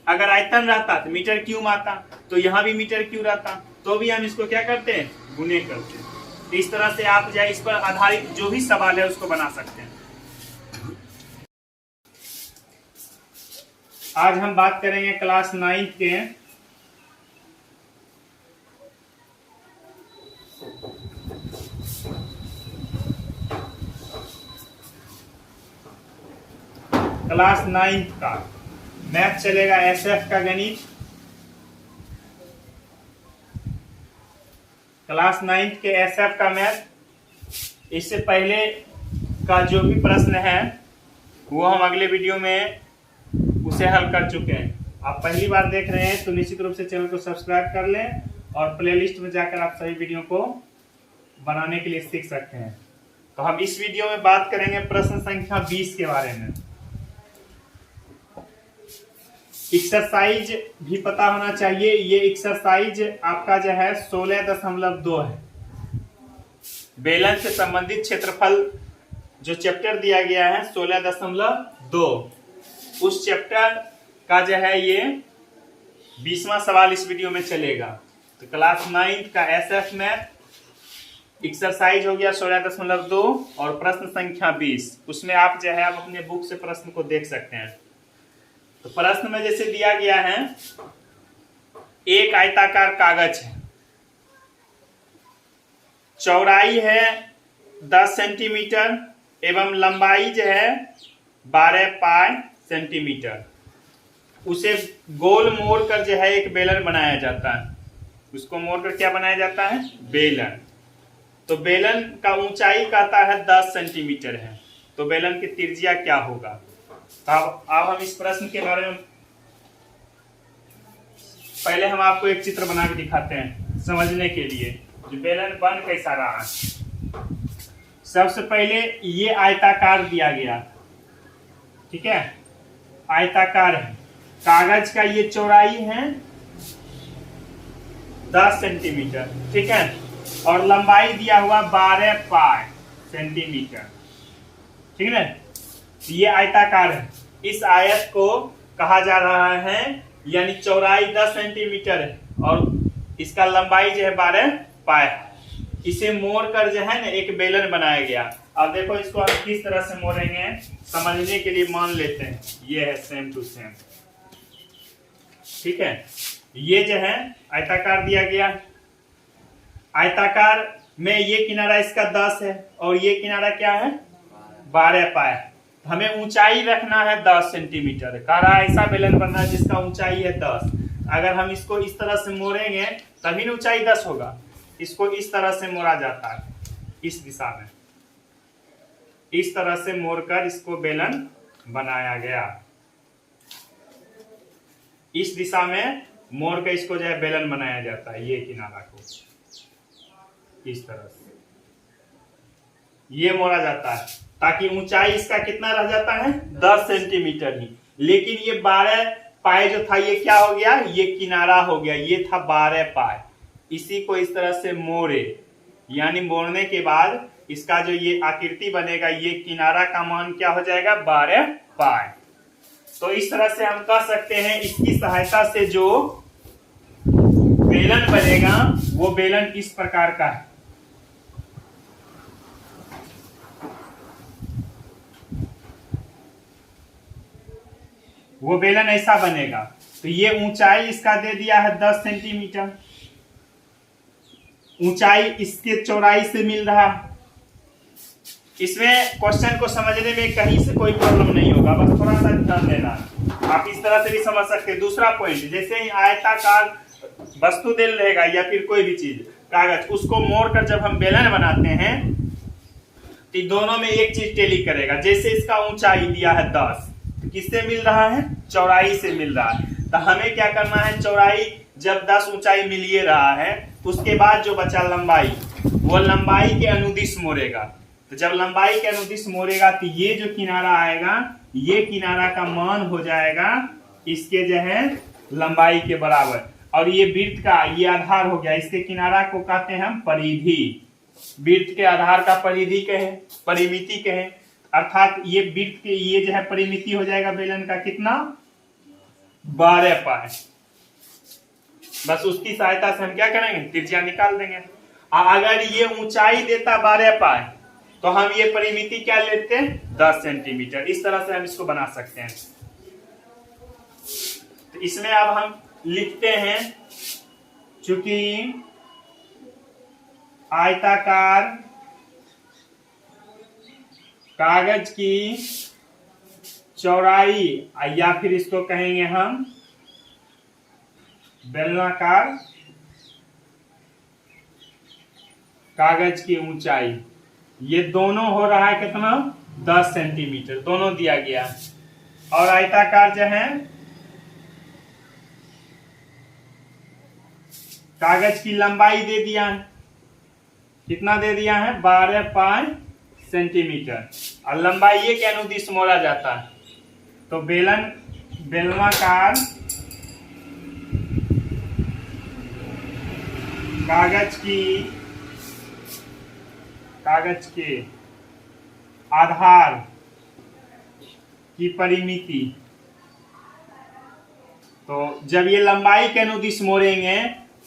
अगर आयतन रहता तो मीटर क्यूब आता, तो यहाँ भी मीटर क्यूब रहता, तो भी हम इसको क्या करते हैं, गुने करते हैं। तो इस तरह से आप जो इस पर आधारित जो भी सवाल है उसको बना सकते हैं। आज हम बात करेंगे क्लास 9 के का मैथ चलेगा, एसएफ का गणित। क्लास 9 के एसएफ का मैथ, इससे पहले का जो भी प्रश्न है वो हम अगले वीडियो में उसे हल कर चुके हैं। आप पहली बार देख रहे हैं तो निश्चित रूप से चैनल को सब्सक्राइब कर लें और प्लेलिस्ट में जाकर आप सभी वीडियो को बनाने के लिए सीख सकते हैं। तो हम इस वीडियो में बात करेंगे प्रश्न संख्या 20 के बारे में। एक्सरसाइज भी पता होना चाहिए। ये एक्सरसाइज आपका जो है 16.2 है। बेलन से संबंधित क्षेत्रफल जो चैप्टर दिया गया है 16.2, उस चैप्टर का जो है ये 20वां सवाल इस वीडियो में चलेगा। तो क्लास 9 का एसएफ में एक्सरसाइज हो गया 16.2 और प्रश्न संख्या 20, उसमें आप जो है आप अपने बुक से प्रश्न को देख सकते हैं। तो प्रश्न में जैसे दिया गया है, एक आयताकार कागज है, चौड़ाई है 10 सेंटीमीटर एवं लंबाई जो है 12 पाई सेंटीमीटर। उसे गोल मोड़ कर जो है एक बेलन बनाया जाता है। उसको मोड़ कर क्या बनाया जाता है, बेलन। तो बेलन का ऊंचाई कहता है 10 सेंटीमीटर है, तो बेलन की त्रिज्या क्या होगा। अब हम इस प्रश्न के बारे में पहले हम आपको एक चित्र बना के दिखाते हैं समझने के लिए, जो बेलन बन कैसा रहा है। सबसे पहले ये आयताकार दिया गया, ठीक है, आयताकार है। कागज का ये चौड़ाई है 10 सेंटीमीटर, ठीक है। और लंबाई दिया हुआ 12 पाई सेंटीमीटर, ठीक है। ये आयताकार है, इस आयत को कहा जा रहा है, यानी चौड़ाई 10 सेंटीमीटर है और इसका लंबाई जो है 12 पाई है। इसे मोड़ कर जो है ना एक बेलन बनाया गया। अब देखो इसको हम किस तरह से मोड़ेंगे समझने के लिए मान लेते हैं, ये है सेम टू सेम, ठीक है। ये जो है आयताकार दिया गया, आयताकार में ये किनारा इसका 10 है और ये किनारा क्या है 12 पाई। हमें ऊंचाई रखना है 10 सेंटीमीटर, कह रहा है ऐसा बेलन बनना है जिसका ऊंचाई है 10। अगर हम इसको इस तरह से मोड़ेंगे तभी ना ऊंचाई 10 होगा। इसको इस तरह से मोड़ा जाता है, इस दिशा में इस तरह से मोड़कर इसको बेलन बनाया गया। इस दिशा में मोड़ के इसको जो है बेलन बनाया जाता है। ये किनारा को इस तरह से ये मोड़ा जाता है ताकि ऊंचाई इसका कितना रह जाता है 10 सेंटीमीटर ही। लेकिन ये 12 पाई जो था ये क्या हो गया, ये किनारा हो गया, ये था 12 पाई। इसी को इस तरह से मोड़े, यानी मोड़ने के बाद इसका जो ये आकृति बनेगा, ये किनारा का मान क्या हो जाएगा 12 पाई। तो इस तरह से हम कह सकते हैं इसकी सहायता से जो बेलन बनेगा वो बेलन किस प्रकार का है। वो बेलन ऐसा बनेगा। तो ये ऊंचाई इसका दे दिया है 10 सेंटीमीटर, ऊंचाई इसके चौड़ाई से मिल रहा है। इसमें क्वेश्चन को समझने में कहीं से कोई प्रॉब्लम नहीं होगा, बस थोड़ा सा ध्यान देना। आप इस तरह से भी समझ सकते हैं। दूसरा पॉइंट, जैसे ही आयताकार वस्तु दे रहेगा या फिर कोई भी चीज कागज, उसको मोड़कर जब हम बेलन बनाते हैं तो दोनों में एक चीज टेली करेगा। जैसे इसका ऊंचाई दिया है 10, तो किससे मिल रहा है चौड़ाई से मिल रहा है। तो हमें क्या करना है, चौड़ाई जब 10 ऊंचाई मिल ही रहा है, उसके बाद जो बचा लंबाई, वो लंबाई के अनुदिश मोड़ेगा। तो जब लंबाई के अनुदिश मोड़ेगा तो ये जो किनारा आएगा, ये किनारा का मान हो जाएगा इसके जो है लंबाई के बराबर। और ये वृत्त का ये आधार हो गया, इसके किनारा को कहते हैं हम परिधि। वृत्त के आधार का परिधि कहें, परिमिति कहें, अर्थात ये वृत्त के ये जो है परिमिति हो जाएगा बेलन का कितना 12 पाई। बस उसकी सहायता से हम क्या करेंगे, त्रिज्या निकाल देंगे। अगर ये ऊंचाई देता 12 पाई तो हम ये परिमिति क्या लेते हैं 10 सेंटीमीटर। इस तरह से हम इसको बना सकते हैं। तो इसमें अब हम लिखते हैं, चूंकि आयताकार कागज की चौड़ाई, या फिर इसको कहेंगे हम बेलनाकार कागज की ऊंचाई, ये दोनों हो रहा है कितना 10 सेंटीमीटर, दोनों दिया गया। और आयताकार जो है कागज की लंबाई दे दिया है, कितना दे दिया है 12 पाई सेंटीमीटर, और लंबाई ये के अनुदिश मोड़ा जाता है। तो बेलनाकार कागज के आधार की परिमिति, तो जब ये लंबाई के अनुदिश मोड़ेंगे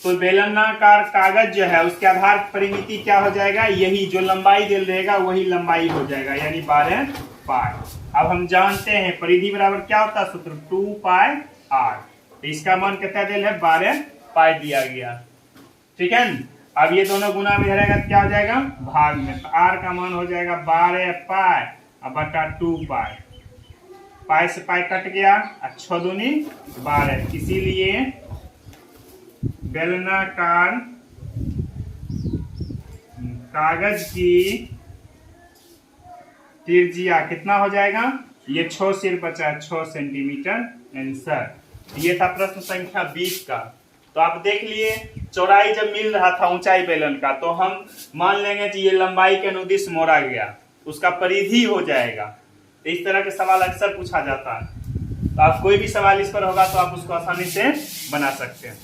तो बेलनाकार कागज जो है उसके आधार परिमिति क्या हो जाएगा, यही जो लंबाई दे रहेगा वही लंबाई हो जाएगा, यानी 12 पाई। अब हम जानते हैं परिधि बराबर क्या होता है, सूत्र 2 पाई r। तो इसका मान कितना दिया है 12 पाई दिया गया, ठीक है। अब ये दोनों गुना में रहेगा तो क्या हो जाएगा भाग में, तो r का मान हो जाएगा 12 पाई अब बटा 2 पाई। पाई से पाई कट गया, 6 दूनी 12। इसीलिए बेलनाकार कागज की त्रिज्या कितना हो जाएगा, ये 6 सिर्फ बचा 6 सेंटीमीटर आंसर। ये था प्रश्न संख्या 20 का। तो आप देख लिए चौड़ाई जब मिल रहा था ऊंचाई बेलन का, तो हम मान लेंगे कि ये लंबाई के अनुदिश मोड़ा गया, उसका परिधि हो जाएगा। तो इस तरह के सवाल अक्सर पूछा जाता है। तो आप कोई भी सवाल इस पर होगा तो आप उसको आसानी से बना सकते हैं।